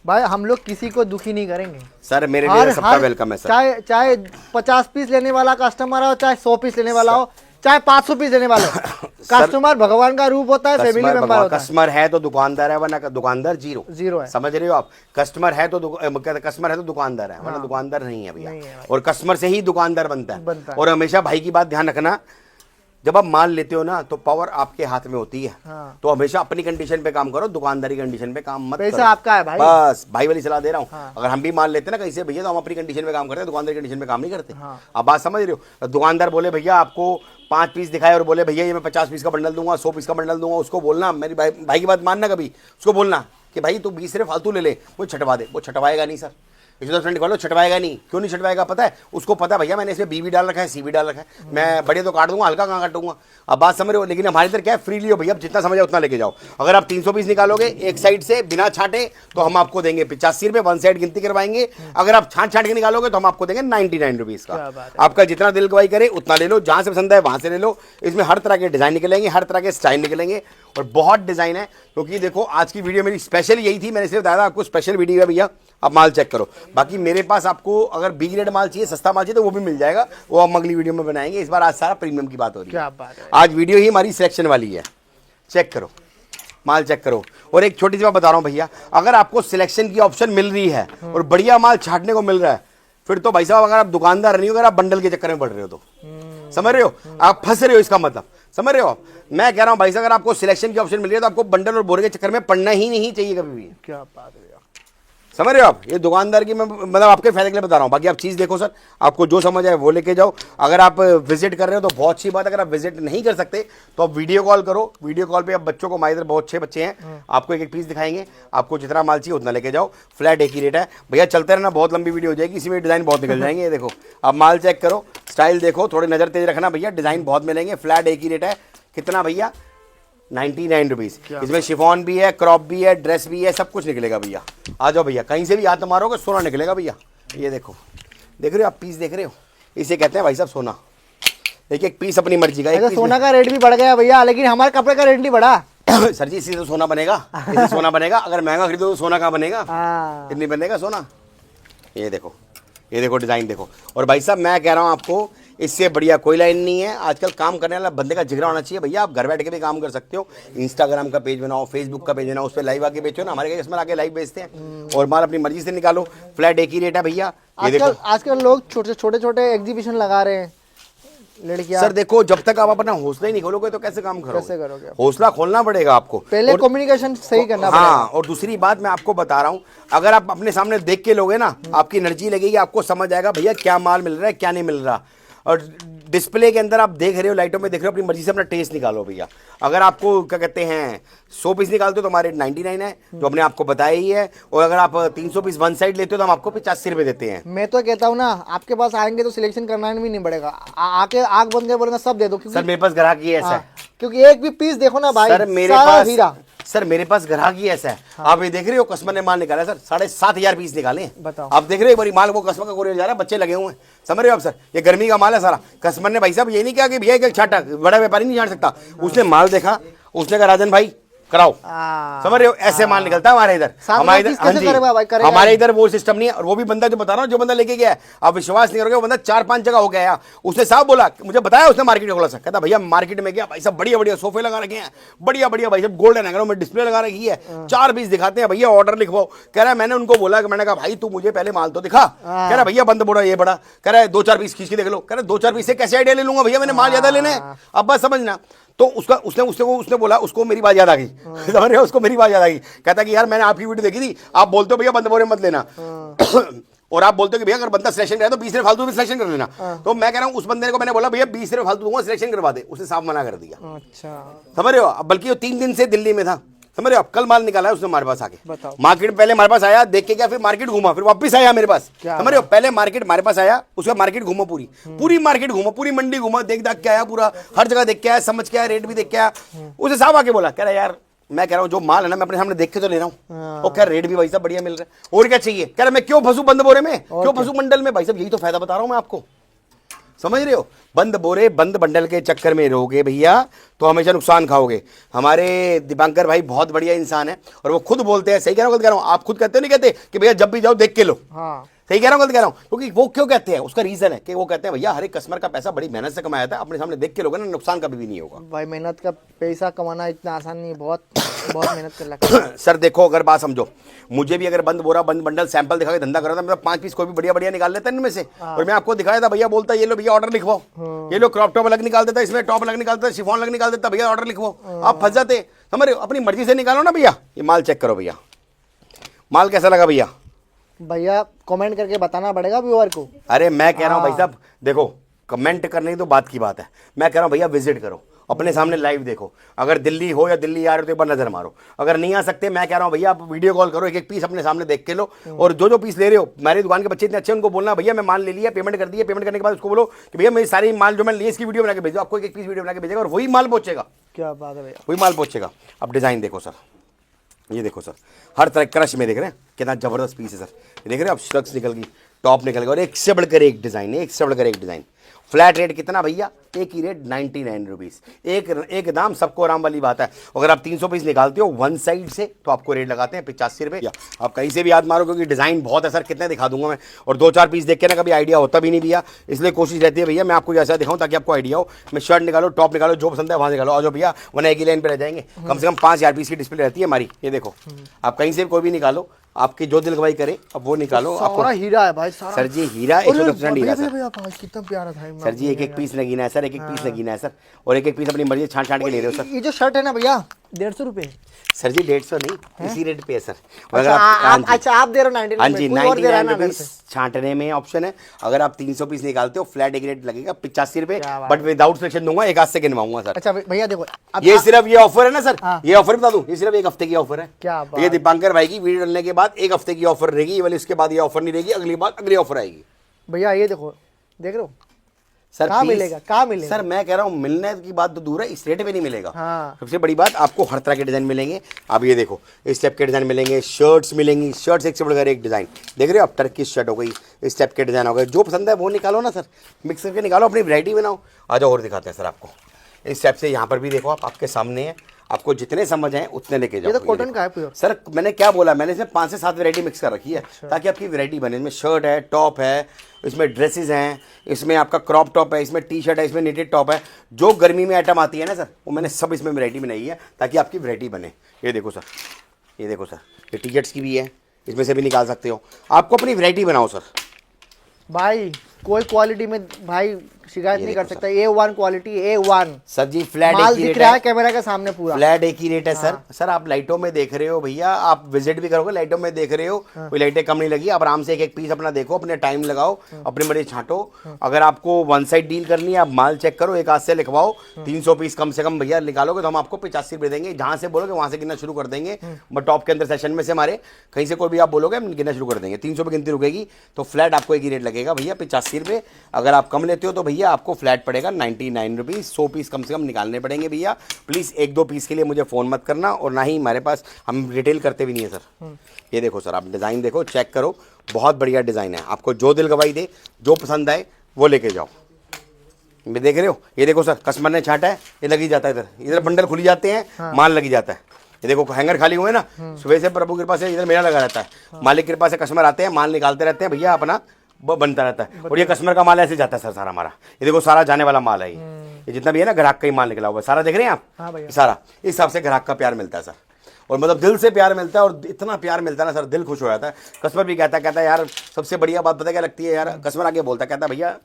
भाई। हम लोग किसी को दुखी नहीं करेंगे सर, मेरे लिए सबका वेलकम है सर। चाहे 50 पीस लेने वाला कस्टमर हो, चाहे 100 पीस लेने वाला हो, चाहे 500 पीस लेने वाला हो, कस्टमर भगवान का रूप होता है, फैमिली मेंबर होता है। कस्टमर है तो दुकानदार है, वरना दुकानदार जीरो है, समझ रहे हो आप। कस्टमर है तो दुकानदार है, वरना दुकानदार नहीं है भैया। और कस्टमर से ही दुकानदार बनता है। और हमेशा भाई की बात ध्यान रखना, जब आप माल लेते हो ना तो पावर आपके हाथ में होती है। तो हमेशा अपनी कंडीशन पे काम करो, दुकानदारी कंडीशन पे काम मत करो। पैसा आपका है भाई, बस भाई वाली सलाह दे रहा हूँ। अगर हम भी माल लेते ना कहीं से भैया, तो हम अपनी कंडीशन पे काम करते हैं, दुकानदारी कंडीशन पे काम नहीं करते। आप बात समझ रहे हो। दुकानदार बोले भैया आपको 5 पीस दिखाए और बोले भैया ये मैं 50 पीस का बंडल दूंगा, 100 पीस का बंडल दूंगा, उसको बोलना, मेरी भाई की बात मानना, कभी उसको बोलना कि भाई तू 20 रुपये फालतू ले ले, वो छटवा दे। वो छटवाएगा नहीं सर, 110 निकालो, छटवाएगा नहीं। क्यों नहीं छटवाएगा पता है उसको, पता है भैया मैंने इसमें बी भी डाल रखा है, सी भी डाल रखा है, मैं बड़े तो काट दूंगा, हल्का कहाँ काटूंगा। अब बात समझ रहे हो। लेकिन हमारे इधर क्या है, फ्री लियो भैया, जितना समझ उतना लेके जाओ। अगर आप 300 पीस निकालोगे एक साइड से बिना छाटे तो हम आपको देंगे 85 रुपये, वन साइड गिनती करवाएंगे। अगर आप छाट के निकालोगे तो हम आपको देंगे 99 रुपीज़ का। आपका जितना दिल गवाही करे उतना ले लो, जहाँ से पसंद है वहाँ से ले लो। इसमें हर तरह के डिज़ाइन निकलेंगे, हर तरह के स्टाइल निकलेंगे और बहुत डिज़ाइन है। क्योंकि देखो आज की वीडियो मेरी स्पेशल यही थी, मैंने इसलिए बताया आपको स्पेशल वीडियो है भैया, आप माल चेक करो। बाकी मेरे पास आपको अगर बी ग्रेड माल चाहिए, सस्ता माल चाहिए, तो वो भी मिल जाएगा, वो हम अगली वीडियो में बनाएंगे। इस बार आज सारा प्रीमियम की बात हो रही है। क्या बात है। आज वीडियो ही हमारी सिलेक्शन वाली है, चेक करो, माल चेक करो। और एक छोटी सी बात बता रहा हूँ भैया, अगर आपको सिलेक्शन की ऑप्शन मिल रही है और बढ़िया माल छाटने को मिल रहा है, फिर तो भाई साहब अगर आप दुकानदार नहीं हो, अगर आप बंडल के चक्कर में पड़ रहे हो तो समझ रहे हो, आप फंस रहे हो, इसका मतलब समझ रहे हो आप। मैं कह रहा हूँ भाई साहब, अगर आपको सिलेक्शन की ऑप्शन मिल रही है तो आपको बंडल और बोरे के चक्कर में पड़ना ही नहीं चाहिए कभी भी। क्या बात है भैया, समझ रहे हो आप। ये दुकानदार की मैं मतलब आपके फायदे के लिए बता रहा हूँ। बाकी आप चीज़ देखो सर, आपको जो समझ आए वो लेके जाओ। अगर आप विजिट कर रहे हो तो बहुत अच्छी बात है, अगर आप विजिट नहीं कर सकते तो आप वीडियो कॉल करो। वीडियो कॉल पे आप बच्चों को, हमारे इधर बहुत अच्छे बच्चे हैं, आपको एक एक पीस दिखाएंगे, आपको जितना माल चाहिए उतना लेके जाओ। फ्लैट एक ही रेट है भैया, चलते रहना, बहुत लंबी वीडियो हो जाएगी, इसी में डिज़ाइन बहुत निकल जाएंगे। ये देखो, आप माल चेक करो, स्टाइल देखो, थोड़ी नज़र तेज रखना भैया, डिज़ाइन बहुत मिलेंगे। फ्लैट एक ही रेट है, कितना भैया, 99 रुपीज़। इसमें शिफॉन भी है, क्रॉप भी है, ड्रेस भी है, सब कुछ निकलेगा भैया। आ जाओ भैया, कहीं से भी हाथ मारोगे सोना निकलेगा भैया। ये देखो, देख रहे हो आप, पीस देख रहे हो, इसे कहते हैं भाई साहब सोना। देखिए एक पीस अपनी मर्जी का, एक पीस सोना का रेट भी बढ़ गया भैया, लेकिन हमारे कपड़े का रेट नहीं बढ़ा। सर जी इसी तो सोना बनेगा, इसी सोना बनेगा। अगर महंगा खरीदो तो सोना कहाँ बनेगा, इतनी बनेगा सोना। ये देखो, ये देखो डिज़ाइन देखो। और भाई साहब मैं कह रहा हूँ आपको, इससे बढ़िया कोई लाइन नहीं है। आजकल काम करने वाला बंदे का जिगरा होना चाहिए भैया। आप घर बैठ के भी काम कर सकते हो, इंस्टाग्राम का पेज बनाओ, फेसबुक का पेज बनाओ, उस पर लाइव आके बेचो ना। हमारे कस्टमर आके लाइव बेचते हैं और माल अपनी मर्जी से निकालो। फ्लैट एक ही रेट है भैया। ये देखो, आजकल लोग छोटे छोटे एग्जीबिशन लगा रहे हैं लड़कियां। सर देखो, जब तक आप अपना हौसला ही नहीं खोलोगे तो कैसे काम करोगे? कैसे करोगे? हौसला खोलना पड़ेगा आपको, पहले कम्युनिकेशन सही करना पड़ेगा। हाँ, और दूसरी बात मैं आपको बता रहा हूँ, अगर आप अपने सामने देख के लोगे ना, आपकी एनर्जी लगेगी, आपको समझ आएगा भैया क्या माल मिल रहा है क्या नहीं मिल रहा। और डिस्प्ले के अंदर आप देख रहे हो, लाइटों में देख रहे हो, अपनी मर्जी से अपना टेस्ट निकालो भैया। अगर आपको क्या कहते हैं 100 पीस निकालते हो तो हमारे 99 है, जो हमने आपको बताया ही है। और अगर आप 300 पीस वन साइड लेते हो तो हम आपको 85 रुपये देते हैं। मैं तो कहता हूँ ना, आपके पास आएंगे तो सिलेक्शन करना भी नहीं पड़ेगा, आके आग बंद कर बोलेंगे सब दे दो। सर मेरे पास ग्राहक ही ऐसा है, क्योंकि एक भी पीस देखो ना भाई, सर मेरे पास ग्राहक ही ऐसा है। आप ये देख रहे हो, कस्टमर ने माल निकाला सर, 7,500 पीस निकाले हैं। बताओ, आप देख रहे हो एक बारी माल को, कस्टमर का कोरियर जा रहा है, बच्चे लगे हुए हैं, समझ रहे हो आप सर। ये गर्मी का माल है सारा। कस्टमर ने भाई साहब ये नहीं कहा कि भैया एक छाटा, बड़ा व्यापारी नहीं छाट सकता। उसने माल देखा, उसने कहा राजन भाई कराओ, समझ रहे हो, ऐसे माल निकलता है हमारे इधर। हमारे इधर हमारे इधर वो सिस्टम नहीं है। और वो भी बंदा जो बता रहा हूँ, जो बंदा लेके गया है, आप विश्वास नहीं करोगे, वो बंदा 4-5 जगह हो गया। उसने साहब बोला, मुझे बताया उसने मार्केट खोला सा, कहता भैया मार्केट में गया भाई साहब, बढ़िया बढ़िया सोफे लगा रखे हैं, बढ़िया बढ़िया भाई साहब गोल्डन एंगलों में डिस्प्ले लगा रखी है, 4 पीस दिखाते हैं भैया, ऑर्डर लिखवाओ। कह रहा है मैंने उनको बोला, मैंने कहा भाई तू मुझे पहले माल तो दिखा। कह रहा भैया बंद बोला ये बड़ा, कह रहा है 2-4 पीस खींच के देख लो। कह रहा 2-4 पीस से कैसे आइडिया ले लूंगा भैया, मैंने माल ज्यादा लेना है। अब बस समझना। तो उसने बोला, उसको मेरी बात याद आ गई, समझ रहे हो, उसको मेरी बात याद आ गई। कहता कि यार मैंने आपकी वीडियो देखी थी, आप बोलते हो भैया बंद बोरे मत लेना, और आप बोलते हो कि भैया अगर बंदा सिलेक्शन करे तो 20 रुपये फालतू में सिलेक्शन कर लेना। तो मैं कह रहा हूँ उस बंदे को मैंने बोला भैया 20 रुपये फालतू दूंगा, सिलेक्शन करवा दे। उसने साफ मना कर दिया। अच्छा, समझ रहे हो। बल्कि वो 3 दिन से दिल्ली में था, समझ रहे हो आप। कल माल निकाला है उसने हमारे पास आके। बताओ, मार्केट पहले हमारे पास आया, देख के गया, फिर मार्केट घूमा, फिर वापस आया मेरे पास। समझ रहे हो, पहले मार्केट हमारे पास आया, उसके बाद मार्केट घूमा, पूरी मार्केट घूमा, पूरी मंडी घूमा, देख दाख के आया, पूरा हर जगह देख के आया, समझ के आया, रेट भी देख के आया। उसे साहब आके बोला, कह रहा यार मैं कह रहा हूँ जो माल है ना मैं अपने सामने देख के तो ले रहा हूँ, और कह रेट भी भाई साहब बढ़िया मिल रहा है, और क्या चाहिए। कह रहा मैं क्यों फंसू बंद बोरे में, क्यों फंसू मंडल में। भाई साहब यही तो फायदा बता रहा हूँ मैं आपको, समझ रहे हो। बंद बोरे बंद बंडल के चक्कर में रहोगे भैया तो हमेशा नुकसान खाओगे। हमारे दीपांकर भाई बहुत बढ़िया इंसान है, और वो खुद बोलते हैं, सही कह रहा हूँ गलत कह रहा हूँ, आप खुद कहते हो नहीं कहते कि भैया जब भी जाओ देख के लो। सही कह रहा हूँ गलत कह रहा हूँ, क्योंकि वो क्यों कहते हैं, उसका रीजन है कि वो कहते हैं भैया हर एक कस्टमर का पैसा बड़ी मेहनत से कमाया था, अपने सामने देख के लोगे ना, नुकसान कभी भी नहीं होगा। भाई मेहनत का पैसा कमाना इतना आसान नहीं, बहुत मेहनत कर लगता है। सर देखो, अगर बात समझो, मुझे भी अगर बंद बोरा बंद बंडल सैंपल दिखा के धंधा करा था, मैं 5 पीस कोई भी बढ़िया बढ़िया निकाल लेता इनमें से, और मैं आपको दिखाया था भैया, बोलता ये लो भैया ऑर्डर लिखवाओ, ये लो क्रॉप टॉप अलग निकाल देता, इसमें टॉप अलग निकाल देता, शिफॉन अलग निकाल देता, भैया ऑर्डर लिखवाओ। आप फंस जाते, समझ रहे हो। अपनी मर्जी से निकालो ना भैया। ये माल चेक करो भैया, माल कैसा लगा भैया? भैया कमेंट करके बताना पड़ेगा व्यूअर को। अरे मैं कह रहा हूँ भाई साहब देखो, कमेंट करने की तो बात की बात है, मैं कह रहा हूँ भैया विजिट करो, अपने सामने लाइव देखो। अगर दिल्ली हो या दिल्ली आ रहे हो तो एक बार नजर मारो। अगर नहीं आ सकते, मैं कह रहा हूँ भैया आप वीडियो कॉल करो, एक एक पीस अपने सामने देख के लो। और जो पीस ले रहे हो, मेरी दुकान के बच्चे इतने अच्छे, उनको बोलना भैया मैं माल ले लिया, पेमेंट कर दिया, पेमेंट करने के बाद उसको बोलो कि भैया मेरी सारी माल जो मैं लिए इसकी वीडियो बना के भेजो, आपको एक पीस वीडियो बना के भेजेगा और वही माल पहुंचेगा। क्या बात है भैया, वही माल पहुंचेगा। अब डिजाइन देखो सर, ये देखो सर, हर तरह क्रश में देख रहे हैं, कितना जबरदस्त पीस है सर। ये देख रहे हैं आप, श्रग्स निकल गई, टॉप निकल गई, और एक से बढ़कर एक डिजाइन है, एक से बढ़कर एक डिजाइन। फ्लैट रेट कितना भैया? एक ही रेट 99 रुपीस, एक दाम, सबको आराम वाली बात है। अगर आप 300 पीस निकालते हो वन साइड से तो आपको रेट लगाते हैं 85 रुपये। आप कहीं से भी याद मारो क्योंकि डिजाइन बहुत है सर, कितने दिखा दूंगा मैं, और 2-4 पीस देख के ना कभी आइडिया होता भी नहीं भैया, इसलिए कोशिश रहती है भैया मैं आपको ऐसा दिखाऊं ताकि आपको आइडिया हो। मैं शर्ट निकालो, टॉप निकालो, जो पसंद है वहां निकालो, और जो भैया वरना एक ही लाइन पे रह जाएंगे। कम से कम 5000 पीस की डिस्प्ले रहती है हमारी। ये देखो आप कहीं से कोई भी निकालो, आपकी जो दिल गवाही करे अब वो निकालो। सारा हीरा है भाई, सारा सर जी हीरा 110% हीरा सर। कितना प्यारा था सर जी एक पीस नगीना है सर, एक पीस नगीना है सर, और एक पीस अपनी मर्जी छांट छांट के ले रहे हो सर। ये जो शर्ट है ना भैया 150 रुपए सर जी 150 नहीं, इसी रेट पे है सर। अच्छा आप दे रहे हो 99। हाँ जी 99 रुपीस छांटने में ऑप्शन है। अगर आप 300 पीस निकालते हो फ्लैट एक रेट लगेगा 85 रुपए, बट विदाउट सिलेक्शन दूंगा, एक हाथ से गिनवाऊंगा सर। अच्छा भैया देखो ये सिर्फ ये ऑफर है ना सर, ये ऑफर बता दूं, ये सिर्फ एक हफ्ते की ऑफर है। क्या बात। ये दीपांकर भाई की वीडियो डालने के बाद एक हफ्ते की ऑफर रहेगी ये वाली, उसके बाद ये ऑफर नहीं रहेगी, अगली बार अगली ऑफर आएगी। भैया ये देखो, देख रहे हो सर कहाँ मिलेगा, कहाँ मिलेगा सर? मैं कह रहा हूँ मिलने की बात तो दूर है, इस रेट पे नहीं मिलेगा। हाँ। सबसे बड़ी बात आपको हर तरह के डिजाइन मिलेंगे। आप ये देखो इस टाइप के डिजाइन मिलेंगे, शर्ट्स मिलेंगी, शर्ट्स एक से बढ़कर एक डिजाइन। देख रहे हो आप, टर्किश शर्ट हो गई, इस टाइप के डिजाइन हो गए, जो पसंद है वो निकालो ना सर, मिक्स करके निकालो, अपनी वैरायटी बनाओ। आ जाओ और दिखाते हैं सर आपको। इस टाइप से यहाँ पर भी देखो आप, आपके सामने है, आपको जितने समझ आए उतने लेके जाओ। ये तो कॉटन का है प्योर सर। मैंने क्या बोला, मैंने इसमें 5 से 7 वैरायटी मिक्स कर रखी है ताकि आपकी वैरायटी बने। इसमें शर्ट है, टॉप है, इसमें ड्रेसेस हैं, इसमें आपका क्रॉप टॉप है, इसमें टी शर्ट है, इसमें निटेड टॉप है। जो गर्मी में आइटम आती है ना सर, वो मैंने सब इसमें वैरायटी बनाई है ताकि आपकी वैरायटी बने। ये देखो सर, ये देखो सर, ये टी शर्ट्स की भी है, इसमें से भी निकाल सकते हो। आपको अपनी वैरायटी बनाओ सर। भाई कोई क्वालिटी में भाई शिकायत नहीं कर सकता। A1 क्वालिटी, A1 सर जी। फ्लैट माल एक ही दिख रेट रहा है है कैमरा के सामने पूरा, फ्लैट एक ही रेट है सर। हाँ। सर आप लाइटों में देख रहे हो भैया, आप विजिट भी करोगे लाइटों में देख रहे हो, कोई लाइटें कम नहीं लगी। आप आराम से एक एक पीस अपना देखो, अपने टाइम लगाओ, अपनी मर्जी छांटो। अगर आपको वन साइड डील करनी है, आप माल चेक करो, एक हाथ से लिखवाओ, 300 पीस कम से कम भैया निकालोगे तो हम आपको 85 रुपये देंगे। जहां से बोलोगे वहां से गिनना शुरू कर देंगे। बट टॉप के अंदर सेशन में से हमारे कहीं से कोई भी आप बोलोगे हम गिनना शुरू कर देंगे। 300 पे गिनती रुकेगी तो फ्लैट आपको एक ही रेट लगेगा भैया 85 रुपये। अगर आप कम लेते हो तो भैया आपको फ्लैट पड़ेगा 99 रुपीज़। 100 पीस कम से कम निकालने पड़ेंगे भैया। प्लीज़ 1-2 पीस के लिए मुझे फ़ोन मत करना, और ना ही हमारे पास, हम रिटेल करते भी नहीं है सर। ये देखो सर, आप डिज़ाइन देखो, चेक करो, बहुत बढ़िया डिज़ाइन है। आपको जो दिल गवाही दे, जो पसंद आए वो लेके जाओ। मैं देख रहे हो, ये देखो सर, कस्टमर ने छांटा है, ये लगी जाता है, इधर इधर बंडल खुली जाते हैं, माल लगी जाता है। ये देखो हैंगर खाली हुए ना, सुबह से प्रभु कृपा से इधर मेरा लगा रहता है। मालिक कृपा से कस्टमर आते हैं, माल निकालते रहते हैं भैया, अपना वो बनता रहता है। और ये कस्टमर का माल ऐसे जाता है सर सारा हमारा। ये देखो सारा जाने वाला माल है, ये जितना भी है ना ग्राहक का ही माल निकला हुआ है सारा, देख रहे हैं आप। हाँ भैया। सारा इस हिसाब से ग्राहक का प्यार मिलता है सर, और मतलब दिल से प्यार मिलता है, और इतना प्यार मिलता है ना सर, दिल खुश हो जाता है। कस्टमर भी कहता है यार, सबसे बढ़िया बात पता क्या लगती है यार, कस्टमर आगे बोलता कहता भैया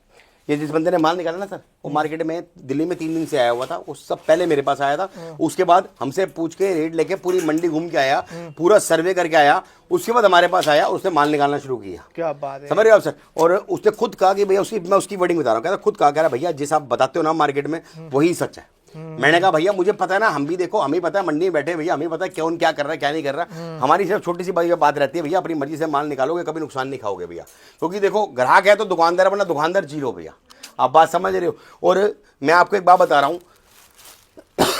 ये जिस बंदे ने माल निकाला ना सर, वो मार्केट में दिल्ली में 3 दिन से आया हुआ था, उस सब पहले मेरे पास आया था। उसके बाद हमसे पूछ के रेट लेके पूरी मंडी घूम के आया, पूरा सर्वे करके आया, उसके बाद हमारे पास आया, उसने माल निकालना शुरू किया। क्या बात है, समझ रहे हो आप सर। और उसने खुद कहा कि भैया, मैं उसकी वर्डिंग बता रहा हूँ, कहता खुद कहा, कह रहा भैया जिस आप बताते हो ना मार्केट में वही सच है। मैंने कहा भैया मुझे पता है ना, हम भी देखो, हमें पता है मंडी में बैठे भैया, हमें पता है कौन क्या कर रहा है क्या नहीं कर रहा। हमारी सिर्फ छोटी सी बात रहती है भैया, अपनी मर्जी से माल निकालोगे कभी नुकसान नहीं खाओगे भैया, क्योंकि देखो ग्राहक है तो दुकानदार, अपना दुकानदार जीरो भैया, आप बात समझ रहे हो। और मैं आपको एक बात बता रहा हूँ,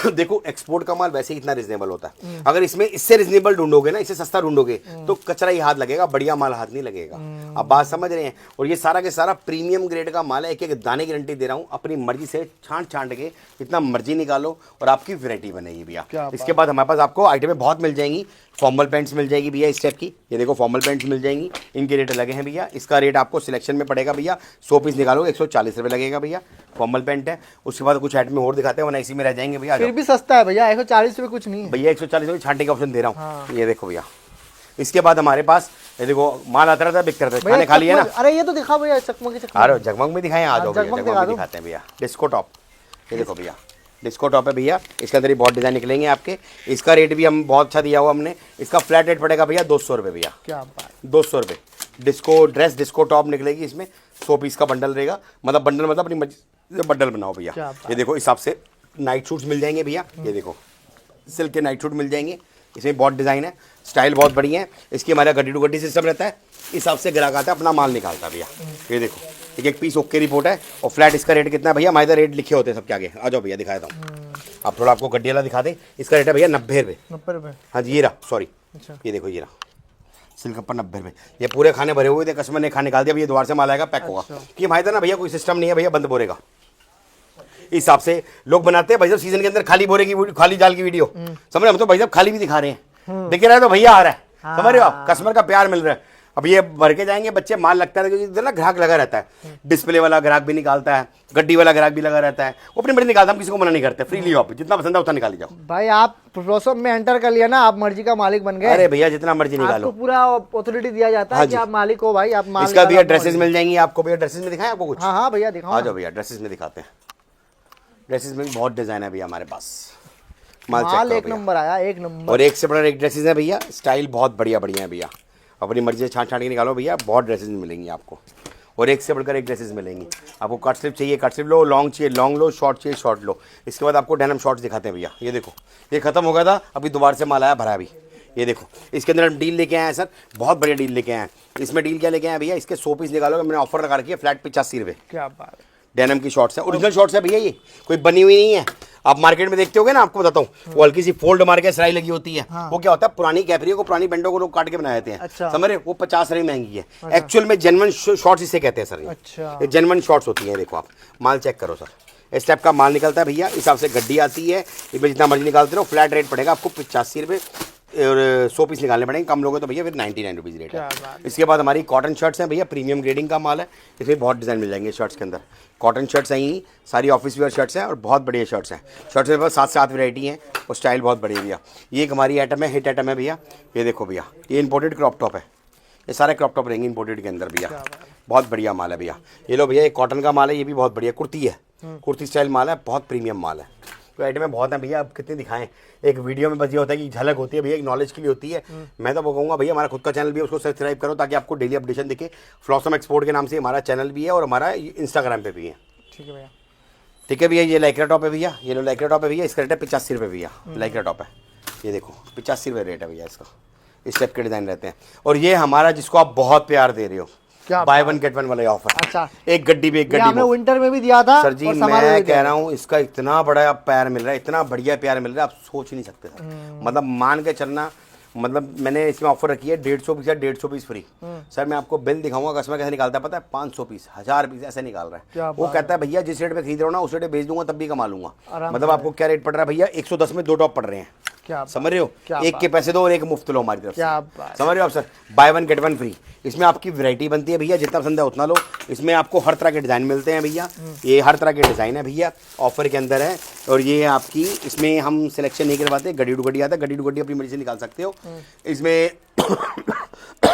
देखो एक्सपोर्ट का माल वैसे ही इतना रिजनेबल होता है, अगर इसमें इससे रिजनेबल ढूंढोगे ना, इससे सस्ता ढूंढोगे तो कचरा ही हाथ लगेगा, बढ़िया माल हाथ नहीं लगेगा। आप बात समझ रहे हैं। और ये सारा के सारा प्रीमियम ग्रेड का माल है, एक एक दाने की गारंटी दे रहा हूँ, अपनी मर्जी से छांट के जितना मर्जी निकालो और आपकी वैरायटी बनेगी भैया। इसके बाद हमारे पास आपको आइटमें बहुत मिल जाएंगी। फॉर्मल पैंट्स मिल जाएगी भैया इस टाइप की, ये देखो फॉर्मल पैंट्स मिल जाएंगी, इनके रेट लगे हैं भैया। इसका रेट आपको सिलेक्शन में पड़ेगा भैया, 100 पीस निकालोगे 140 रुपये लगेगा भैया, फॉर्मल पैंट है। उसके बाद कुछ आइटम और दिखाते हैं, वरना इसी में रह जाएंगे भैया। फिर भी सस्ता है भैया, 140 रुपये कुछ नहीं है भैया, 140 रुपये छांटे का ऑप्शन दे रहा हूँ। ये देखो भैया, इसके बाद हमारे पास ये देखो माल आता रहता है, बिकता रहता है, खाने खाली है ना। अरे ये तो दिखा भैया, चकमकी चकमकी। अरे जगमग में दिखाएं, आ जाओ भैया, जगमग जगमग में दिखाते हैं भैया। डिस्को टॉप, ये देखो भैया, डिस्को टॉप है भैया, इसके अंदर ही बहुत डिजाइन निकलेंगे आपके। इसका रेट भी हम बहुत अच्छा दिया हुआ हमने, इसका फ्लैट रेट पड़ेगा भैया 200 रुपये भैया। क्या बात, 200 रुपये। डिस्को ड्रेस, डिस्को टॉप निकलेगी, इसमें 100 पीस का बंडल रहेगा, मतलब बंडल मतलब अपनी मर्जी से बंडल बनाओ भैया। ये देखो इस हिसाब से नाइट सूट्स मिल जाएंगे भैया, ये देखो सिल्क के नाइट सूट मिल जाएंगे, इसमें बहुत डिज़ाइन है, स्टाइल बहुत बढ़िया है। इसकी हमारा गड्डी टू गड्डी सिस्टम रहता है, इस हिसाब से ग्राहक आता है, अपना माल निकालता है भैया। ये देखो एक एक पीस ओके रिपोर्ट है। और फ्लैट इसका रेट कितना है भैया, हमारे रेट लिखे होते हैं सबके आगे, आ जाओ भैया दिखाया था। आप थोड़ा आपको गड्डी वाला दिखा दें, इसका रेट है भैया 90 रुपये। 90 रुपये, हाँ जी, ये रहा, सॉरी ये देखो, ये रहा सिल्क पर 90 रुपये। ये पूरे खाने भरे हुए थे, कस्टमर ने खा निकाल दिया, ये द्वार से माल आएगा पैक होगा। कि भाई था ना भैया, कोई सिस्टम नहीं है भैया बंद बोरेगा, इस हिसाब से लोग बनाते हैं भाई साहब सीजन के अंदर खाली बोरे की खाली जाल की वीडियो, समझ रहे, हम तो भाई साहब खाली भी दिखा रहे हैं, दिख रहा है तो भैया आ रहा है, समझ रहे हो आप, कस्टमर का प्यार मिल रहा है। अब ये भर के जाएंगे बच्चे, माल लगता है, क्योंकि इधर ना ग्राहक लगा रहता है, डिस्प्ले वाला ग्राहक भी निकालता है, गड्डी वाला ग्राहक भी लगा रहता है, वो अपनी मर्जी निकालता है, हम किसी को मना नहीं करते, फ्रीली आप जितना पसंद है उतना निकाली जाओ। भाई आप फ्लोसम में एंटर कर लिया ना, आप मर्जी का मालिक बन गए। अरे भैया जितना मर्जी निकालो, आपको पूरा ऑथोरिटी दिया जाता है कि आप मालिक हो भाई, आप माल। इसका भैया ड्रेसेस मिल जाएंगी आपको, भैया ड्रेसेस में दिखाएं आपको कुछ? हाँ हाँ भैया दिखाओ। आ जाओ भैया ड्रेसेस में दिखाते हैं, ड्रेसेस में भी बहुत डिजाइन है भैया हमारे पास, माल एक नंबर आया, एक नंबर। और एक से बड़ा एक ड्रेसेस है भैया, स्टाइल बहुत बढ़िया बढ़िया है भैया, अपनी मर्जी से छांट छांट के निकालो भैया, बहुत ड्रेसेस मिलेंगी आपको, और एक से बढ़कर एक ड्रेसेस मिलेंगी। आपको कट स्लिप चाहिए कट स्लिप लो, लॉन्ग चाहिए लॉन्ग लो, शॉर्ट चाहिए शॉर्ट लो। इसके बाद आपको डेनिम शॉर्ट्स दिखाते हैं भैया, ये देखो ये खत्म हो गया था, अभी दोबारा से माल आया भरा भी, ये देखो इसके अंदर हम डील लेके आए हैं सर, बहुत बढ़िया डील लेके आए हैं। इसमें डील क्या लेके आए भैया, इसके 100 पीस निकालोगे, मैंने ऑफर लगा रखी है फ्लैट 85 रुपये। क्या बात, डेनिम की शॉर्ट्स है, ओरिजिनल शॉर्ट्स है भैया, ये कोई बनी हुई नहीं है। आप मार्केट में देखते होगे ना, आपको बताता हूँ, वो हल्की सी फोल्ड मार के सिलाई लगी होती है, वो क्या होता है, पुरानी कैपरियो को पुरानी बेंडो को लोग काट के बनाए थे हैं, अच्छा। समझ रहे, वो 50 रुपये महंगी है, एक्चुअल में जेन्युइन शॉर्ट्स इसे कहते हैं सर, ये अच्छा। ये जेन्युइन शॉर्ट्स होती है। देखो आप माल चेक करो सर, इस टाइप का माल निकलता है भैया, इस हिसाब से गड्डी आती है, इसमें जितना मर्जी निकालते रहो, फ्लैट रेट पड़ेगा आपको 85 रुपये, और 100 पीस निकालने पड़ेंगे, कम लोगे तो भैया फिर 99 रुपीज़ रेट है। इसके बाद हमारी कॉटन शर्ट्स हैं भैया, प्रीमियम ग्रेडिंग का माल है, इसमें बहुत डिज़ाइन मिल जाएंगे शर्ट्स के अंदर। कॉटन शर्ट्स हैं ही, सारी ऑफिस वेयर शर्ट्स हैं और बहुत बढ़िया शर्ट्स हैं। शर्ट्स में बस 7 से 8 वैरायटी हैं और स्टाइल बहुत बढ़िया भैया। ये एक हमारी आइटम है, हिट आइटम है भैया, ये देखो भैया, ये इंपोर्टेड क्रॉप टॉप है, ये सारे क्रॉप टॉप रहेंगे इंपोर्टेड के अंदर भैया, बहुत बढ़िया माल है भैया। ये लो भैया, ये कॉटन का माल है, ये भी बहुत बढ़िया कुर्ती है, कुर्ती स्टाइल माल है, बहुत प्रीमियम माल है। तो आइटमें बहुत है भैया, अब कितने दिखाएं, एक वीडियो में बस ये होता है कि झलक होती है भैया, एक नॉलेज के लिए होती है। मैं तो वो कहूँगा भैया हमारा खुद का चैनल भी है, उसको सब्सक्राइब करो ताकि आपको डेली अपडेशन दिखे। फ्लॉसम एक्सपोर्ट के नाम से हमारा चैनल भी है और हमारा इंस्टाग्राम पे भी है। ठीक है भैया, ठीक है भैया, ये लाइक्रा टॉप है भैया, ये लो लाइक्रा टॉप है भैया, इसका रेट है 85 रुपये भैया, लाइक्रा टॉप है, ये देखो 85 रुपये रेट है भैया इसका, इस टाइप के डिज़ाइन रहते हैं। और ये हमारा जिसको आप बहुत प्यार दे रहे हो, बाय वन गेट वन वाला ऑफर, अच्छा, एक गड्डी पे एक गड्डी, हमने विंटर में भी दिया था सर जी। मैं कह रहा हूँ इसका इतना बड़ा प्यार मिल रहा है, इतना बढ़िया प्यार मिल रहा है, आप सोच ही नहीं सकते सर, मतलब मान के चलना, मतलब मैंने इसमें ऑफर रखी है 150 पीस या 150 पीस फ्री। सर मैं आपको बिल दिखाऊंगा, कस्टमर कैसे निकालता है पता है, 500 पीस 1000 पीस ऐसे निकाल रहा है। वो कहता है भैया जिस रेट पे खरीद रहा हूँ ना उस रेट पे बेच दूंगा तब भी कमा लूंगा। मतलब आपको क्या रेट पड़ रहा है भैया, 110 में 2 टॉप पड़ रहे हैं, समझ रहे हो, एक के पैसे दो और एक मुफ्त लो हमारी तरफ से, समझ रहे हो आप sir, by one get one free. इसमें आपकी वैरायटी बनती है भैया, जितना पसंद है उतना लो। इसमें आपको हर तरह के डिज़ाइन मिलते हैं भैया, ये हर तरह के डिज़ाइन है भैया, ऑफर के अंदर है। और ये आपकी इसमें हम सिलेक्शन नहीं करवाते, गड्डी टू गड्डी आता है, गड्डी टू गड्डी अपनी मर्जी से निकाल सकते हो। इसमें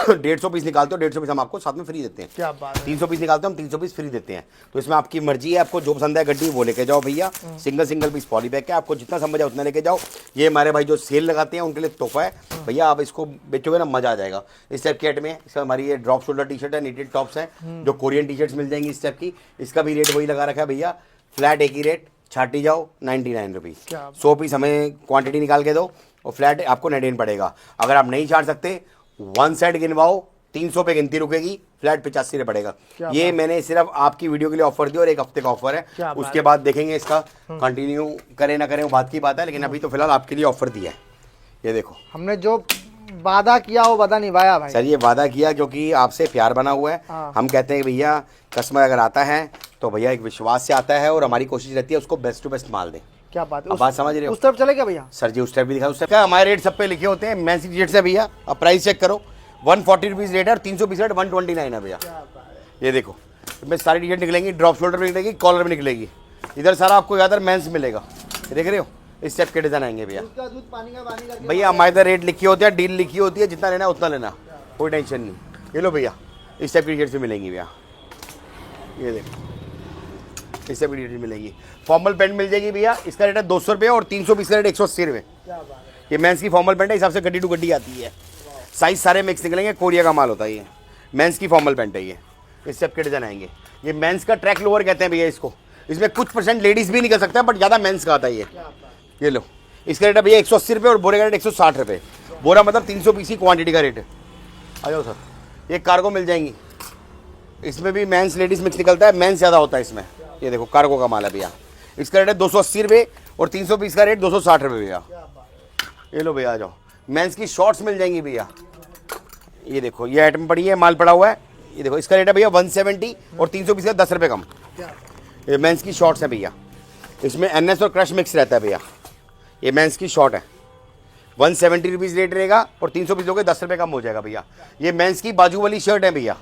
150 पीस निकालते हो, 150 पीस हम आपको साथ में फ्री देते हैं। क्या बात है, 300 पीस निकालते हो हम 300 पीस फ्री देते हैं। तो इसमें आपकी मर्जी है, आपको जो पसंद है गड्डी वो लेके जाओ भैया, सिंगल पीस पॉली बैग है, आपको जितना समझ है उतना लेके जाओ। ये हमारे भाई जो सेल लगाते हैं उनके लिए तोहफा है भैया, आप इसको बेचोगे ना मजा आ जाएगा। इस टाइप की आइटम है, इसका हमारी ये ड्रॉप शोल्डर टी शर्ट है, नीटेड टॉप्स है, जो कोरियन टी शर्ट्स मिल जाएंगी इस टाइप की, इसका भी रेट वही लगा रखा है भैया, फ्लैट एक ही रेट, छाटी जाओ 99 रुपीज़। 100 पीस हमें क्वांटिटी निकाल के दो और फ्लैट आपको 99 पड़ेगा। अगर आप नहीं छाट सकते, वन साइड गिनवाओ, 300 पे गिनती रुकेगी, फ्लैट 85 रुपये पड़ेगा। ये मैंने सिर्फ आपकी वीडियो के लिए ऑफर दिया और 1 हफ्ते का ऑफर है, उसके बाद देखेंगे इसका कंटिन्यू करें ना करें वो बात की बात है, लेकिन अभी तो फिलहाल आपके लिए ऑफर दिया है। ये देखो हमने जो वादा किया वो वादा निभाया भाई। सर ये वादा किया क्योंकि आपसे प्यार बना हुआ है। हम कहते हैं भैया कस्टमर अगर आता है तो भैया एक विश्वास से आता है और हमारी कोशिश रहती है उसको बेस्ट टू बेस्ट माल दें। क्या बात है, बात समझ रहे हो? उस तरफ चले क्या भैया? सर जी उस तरफ भी दिखा, उस तरफ क्या हमारे रेट सब पे लिखे होते हैं, मैंसी रेट है भैया। अब प्राइस चेक करो, 140 रुपीज़ रेट है और 300 पीस रेट 129 है भैया। ये देखो इसमें सारी टी शर्ट निकलेंगी, ड्रॉप शोल्डर भी निकलेगी, कॉलर भी निकलेगी, इधर सारा आपको ज़्यादा मेंस मिलेगा। देख रहे हो इस टाइप के डिज़ाइन आएंगे भैया। भैया हमारे इधर रेट लिखी होती है, डील लिखी होती है, जितना लेना उतना लेना, कोई टेंशन नहीं। ये लो भैया इस टाइप की टी शर्ट भी मिलेंगी भैया, ये देखो इस टाइप की टी शर्ट मिलेगी। फॉर्मल पैंट मिल जाएगी भैया, इसका रेट है 200 रुपये और 300 पीस का रेट 180 रुपये। ये मेंस की फॉर्मल पैंट है, हिसाब से गड्डी टू गड्डी आती है, साइज सारे मिक्स निकलेंगे, कोरिया का माल होता है ये। मेंस की फॉर्मल पैंट है ये, इस टाइप के डिज़ाइन आएंगे। ये मेंस का ट्रैक लोअर कहते हैं भैया इसको, इसमें कुछ % लेडीज़ भी निकल सकता है बट ज़्यादा मेंस का आता है ये लो इसका रेट है भैया 180 रुपये और बोरे का रेट 160 रुपये। बोरा मतलब 300 पीस की क्वांटिटी का रेट है। आ जाओ सर, ये कार्गो मिल जाएंगी, इसमें भी मेंस लेडीज़ मिक्स निकलता है, मेंस ज़्यादा होता है इसमें। ये देखो कार्गो का माल है भैया, इसका रेट है 280 रुपये और 300 पीस का रेट 260 रुपये भैया। ये लो भैया आ जाओ, मेंस की शॉर्ट्स मिल जाएंगी भैया। ये देखो ये आइटम पड़ी है, माल पड़ा हुआ है, ये देखो इसका रेट है भैया 170 और 300 पीस का 10 रुपये कम। ये मेंस की शॉर्ट्स है भैया, इसमें एनएस और क्रश मिक्स रहता है भैया। ये मेंस की शॉर्ट है, 170 रुपीज़ रेट रहेगा और 300 पीस लोगे 10 रुपये कम हो जाएगा भैया। ये मेंस की बाजू वाली शर्ट है भैया।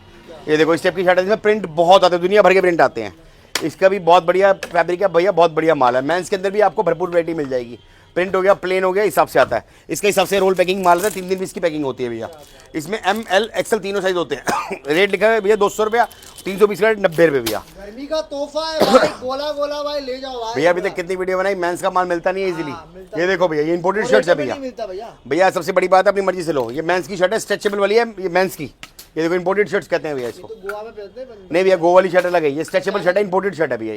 ये देखो इस टाइप की शर्ट है, इसमें प्रिंट बहुत आते हैं, दुनिया भर के प्रिंट आते हैं। इसका भी बहुत बढ़िया फैब्रिक है भैया, बहुत बढ़िया माल है। मेंस के अंदर भी आपको भरपूर वैरायटी मिल जाएगी। प्रिंट हो गया, प्लेन हो गया, हिसाब से आता है। इसके हिसाब से रोल पैकिंग माल है, 3 पीस की पैकिंग होती है भैया। इसमें ML XL तीनों साइज होते हैं। रेट लिखा है भैया 200 रुपया, 300 पीस का 90 रुपये भैया। गर्मी का तोहफा है भाई, गोला गोला भाई ले जाओ भाई। भैया अभी तक कितनी वीडियो बनाई, मेंस का माल मिलता नहीं है इजीली। ये देखो भैया, ये इंपोर्टेड शर्ट्स है भैया। भैया सबसे बड़ी बात है, अपनी मर्जी से लो। ये मेंस की शर्ट है, स्ट्रेचेबल वाली है ये मेंस की। ये देखो इंपोर्टेड शर्ट्स कहते हैं भैया इसको। गोवा में पहनते हैं नहीं भैया, गो वाली शर्ट अलग है, ये स्ट्रेचेबल शर्ट है, इंपोर्टेड शर्ट है भैया।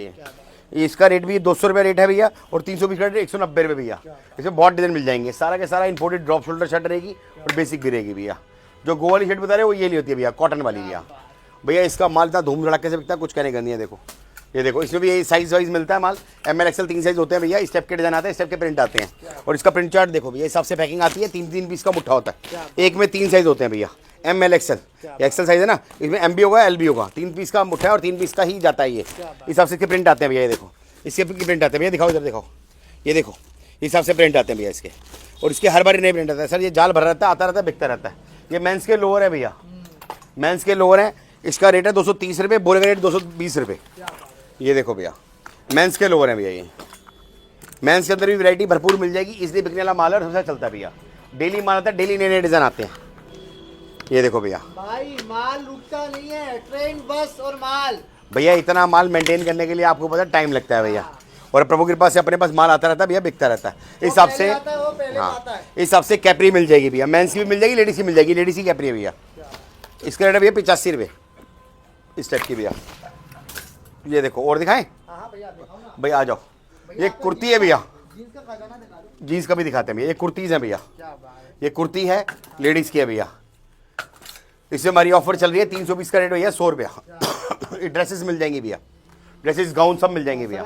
ये इसका रेट भी 200 रुपये रेट है भैया, और 300 पीस का रेट 190 रुपये भैया। इसमें बहुत डिजाइन मिल जाएंगे, सारा के सारा इंपोर्टेड ड्रॉप शोल्डर शर्ट रहेगी और बेसिक भी रहेगी भैया। जो गो वाली शर्ट बता रहे हो वो ये नहीं होती है भैया, कॉटन वाली भैया। भैया इसका माल इतना धूम धड़ाके से बिकता है, कुछ कहने का नहीं है। देखो ये देखो, इसमें भी ये साइज वाइज मिलता है माल। ML XL 3 साइज होते हैं भैया। इस टाइप के डिजाइन आते हैं, इस टाइप के प्रिंट आते हैं। और इसका प्रिंट चार्ट देखो भैया, हिसाब से पैकिंग आती है। 3 पीस का मुट्ठा होता है, एक में 3 साइज होते हैं भैया। ML XL XL साइज है ना, इसमें MB होगा LB होगा। 3 पीस का मुट्ठा है और 3 पीस का ही जाता है ये। हिसाब से इसके प्रिंट आते हैं भैया। ये देखो इसके प्रिंट आते हैं भैया, दिखाओ इधर दिखाओ। ये देखो हिसाब से प्रिंट आते हैं भैया इसके। और इसके हर बार नए प्रिंट आता है सर, ये जाल भर रहता है, आता रहता है, बिकता रहता है। ये मेंस के लोअर है भैया, मेंस के लोअर है। इसका रेट है 230 रुपये, बोरे का रेट 220 रुपये। ये देखो भैया, मेंस के लोअर है भैया। ये मेंस के अंदर भी वैरायटी भरपूर मिल जाएगी, इसलिए बिकने वाला माल है और सबसे चलता है भैया। डेली माल आता है, डेली नए नए डिजाइन आते हैं। ये देखो भैया, भाई माल रुकता नहीं है, ट्रेन बस और माल। भैया इतना माल मेंटेन करने के लिए आपको पता टाइम लगता है भैया, और प्रभु कृपा से अपने पास माल आता रहता है भैया, बिकता रहता है। इस हिसाब से हाँ, इस हिसाब से कैपरी मिल जाएगी भैया। मेंस की भी मिल जाएगी, लेडीज की मिल जाएगी। लेडीज की कैपरी है भैया, इसका रेट है भैया 85 रुपये इस टाइप की भैया। ये देखो और दिखाएं भैया, आ जाओ। ये कुर्ती है भैया, जीन्स का भी दिखाते हैं भैया। ये कुर्तीज़ है भैया, ये कुर्ती है, लेडीज़ की है भैया। इसमें हमारी ऑफर चल रही है, 300 पीस का रेट भैया 100 रुपया। ये ड्रेसेस मिल जाएंगी भैया, ड्रेसेस गाउन सब मिल जाएंगे भैया।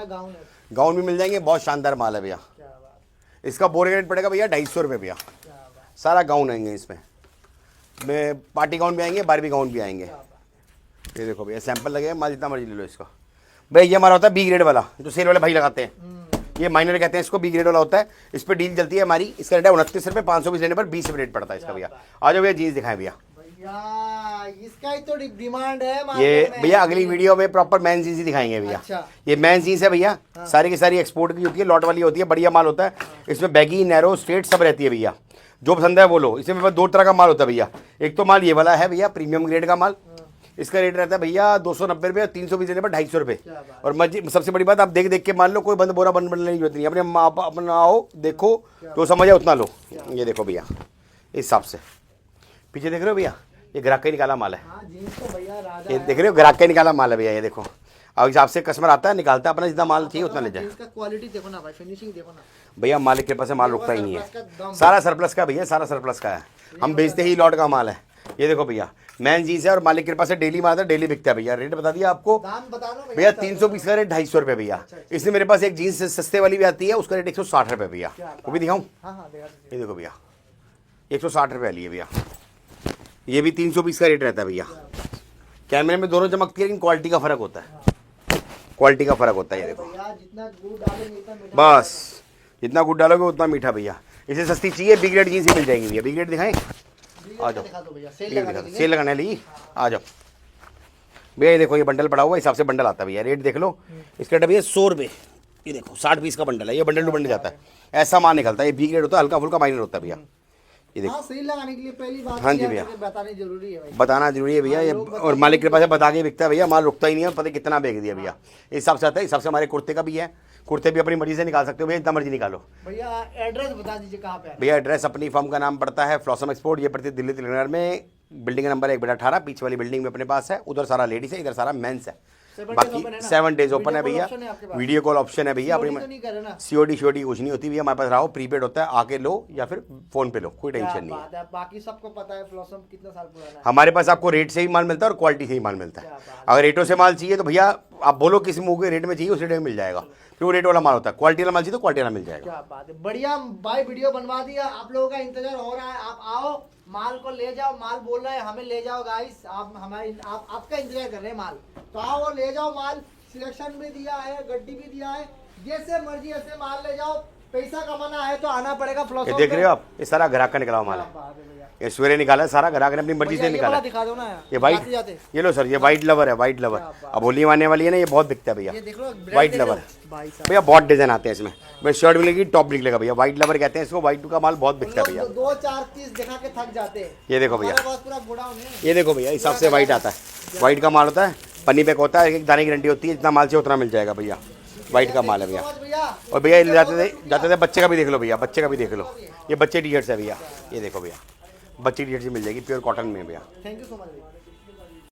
गाउन भी मिल जाएंगे, बहुत शानदार माल है भैया। इसका बोरे का रेट पड़ेगा भैया 250 रुपये भैया। सारा गाउन आएंगे इसमें, पार्टी गाउन भी आएंगे, बारबी गाउन भी आएंगे। ये देखो भैया सैंपल लगे, माल जितना मर्जी ले लो इसका। भैया ये हमारा होता है बी ग्रेड वाला, जो सेल वाले भाई लगाते हैं। ये माइनर कहते हैं इसको, बी ग्रेड वाला होता है। इस पर डील चलती है हमारी। इसका रेट है 29 रुपये, 500 पीस लेने पर 20 रुपये रेट पड़ता है इसका भैया। आ जाओ भैया, जीन्स दिखाएं भैया। इसका ही तो डिमांड है ये भैया अगली वीडियो में प्रॉपर मैन जीन्स ही दिखाएंगे भैया। अच्छा। ये मैन जीन्स है भैया, सारी की सारी एक्सपोर्ट की होती है, लॉट वाली होती है, बढ़िया माल होता है। इसमें बैगी, नैरो, स्ट्रेट सब रहती है भैया। जो पसंद है वो लो। इसमें 2 तरह का माल होता है भैया। एक तो माल ये वाला है भैया, प्रीमियम ग्रेड का माल। इसका रेट रहता है भैया 290 रुपये, 300 पीस लेने पर 250 रुपये। और सबसे बड़ी बात, आप देख देख के मान लो, कोई बंद बोरा बंद बनने की जरूरत नहीं। अपने आओ, देखो जो समझ है उतना लो। ये देखो भैया, इस हिसाब से पीछे देख रहे हो भैया, ये ग्राहक का निकाला माल है। ये देख रहे हो, ग्राहक का निकाला माल है भैया। ये देखो, अब हिसाब से कस्टमर आता है, निकालता है, अपना जितना माल चाहिए उतना ले जाए। क्वालिटी देखो ना भाई, फिनिशिंग देखो ना भैया। मालिक के पास माल रुकता ही नहीं है, सारा सरप्लस का भैया, सारा सरप्लस का है। हम बेचते ही लॉट का माल है। ये देखो भैया, मैन जीन्स है और मालिक के पास डेली माल है, डेली बिकता है भैया। रेट बता दिया आपको भैया, 300 पीस का रेट 250 रुपये भैया। इसमें मेरे पास एक जीन्स सस्ते वाली भी आती है, उसका रेट 160 रुपये भैया। वो भी दिखाऊं? ये देखो भैया, 160 रुपये वाली है भैया। ये भी 300 पीस का रेट रहता है भैया। कैमरे में दोनों चमकती है, लेकिन क्वालिटी का फर्क होता है, क्वालिटी का फर्क होता है। ये देखो बस, जितना गुड़ डालोगे उतना मीठा भैया। इसे सस्ती चाहिए, बी ग्रेड जीन्स ही मिल जाएगी भैया। बी ग्रेड दिखाएं? आ जाओ, सेल लगाने ली, आ जाओ भैया। ये देखो, ये बंडल पड़ा हुआ, हिसाब से बंडल आता है भैया। रेट देख लो, इसका रेट भैया 100 रुपये। ये देखो 60 पीस का बंडल है, ये बंडल टू बंडल जाता है, ऐसा माल निकलता है। ये बी ग्रेड होता है, हल्का फुल्का माइनर होता है भैया। ये देखो, सेल लगाने के लिए पहली बात हाँ जी भैया, बताना जरूरी है भाई, बताना जरूरी है भैया। ये और मालिक के पास बता के बिकता है भैया, माल रुकता ही नहीं है। पता कितना बेच दिया भैया, इस हिसाब से आता है। इस हिसाब से हमारे कुर्ते का भी है, कुर्ते भी अपनी मर्जी से निकाल सकते हो भैया, जितना मर्जी निकालो। भैया एड्रेस बता दीजिए कहाँ पे है भैया। एड्रेस अपनी फर्म का नाम पड़ता है फ्लॉसम एक्सपोर्ट, ये पड़ती है दिल्ली तिलंगना में, बिल्डिंग नंबर 1/18। पीछे वाली बिल्डिंग में अपने पास है, उधर सारा लेडीज है, इधर सारा मेंस है। बाकी 7 डेज ओपन है भैया। वीडियो कॉल ऑप्शन है भैया। अपनी सीओडी शोडी कुछ नहीं होती भैया हमारे पास। रहो, प्रीपेड होता है, आके लो या फिर फोन पे लो, कोई टेंशन नहीं है। बाकी सबको पता है फ्लॉसम कितना साल पुराना है। हमारे पास आपको रेट से ही माल मिलता है और क्वालिटी से ही माल मिलता है। अगर रेटों से माल चाहिए तो भैया आप बोलो किस मुंह के रेट में चाहिए, उस रेट में मिल जाएगा। फिर वो रेट वाला माल होता है, क्वालिटी वाला माल चाहिए तो क्वालिटी वाला मिल जाएगा। क्या बात है, बढ़िया भाई। वीडियो बनवा दिया, आप लोगों का इंतजार हो रहा है। आप आओ, माल को ले जाओ। माल बोल रहा है हमें ले जाओ गाइस, आपका इंतजार कर रहे हैं माल, तो आओ ले जाओ माल। सिलेक्शन भी दिया है, गड्डी भी दिया है, जैसे मर्जी ऐसे माल ले जाओ, पैसा कमाना है तो आना पड़ेगा ये फ्लॉसम देख रहे हो आप, ये सारा ग्राहक का निकला हुआ माल है। बात है भैया। ये सवेरे निकाला है, सारा ग्राहक ने अपनी मर्जी से भैया, ये निकाला वाला है। दिखा दो ना यार, ये वाइट, जाते जाते। ये लो सर, ये वाइट लवर है, वाइट लवर। अब होली आने वाली है ना, ये बहुत बिकता है भैया, ये देख लो वाइट लवर। भाई साहब, भैया बहुत डिजाइन आते हैं इसमें, भाई शर्ट मिलेगी, टॉप निकलेगा भैया, वाइट लवर कहते हैं इसको, वाइट का माल बहुत बिकता है भैया। 2-4 पीस दिखा के थक जाते हैं। ये देखो भैया, हमारे पास पूरा गोडाउन है। ये देखो भैया, हिसाब से वाइट आता है, वाइट का माल होता है, पन्नी पैक होता है, एक दाने की गारंटी होती है, जितना माल चाहिए उतना मिल जाएगा भैया, वाइट का माल है भैया। भैया और भैया ये जाते थे बच्चे का भी देख लो भैया, बच्चे का भी देख लो, ये बच्चे टी शर्ट्स है भैया, ये देखो भैया, बच्चे टी शर्ट मिल जाएगी, प्योर कॉटन में भैया। थैंक यू सो मच भैया।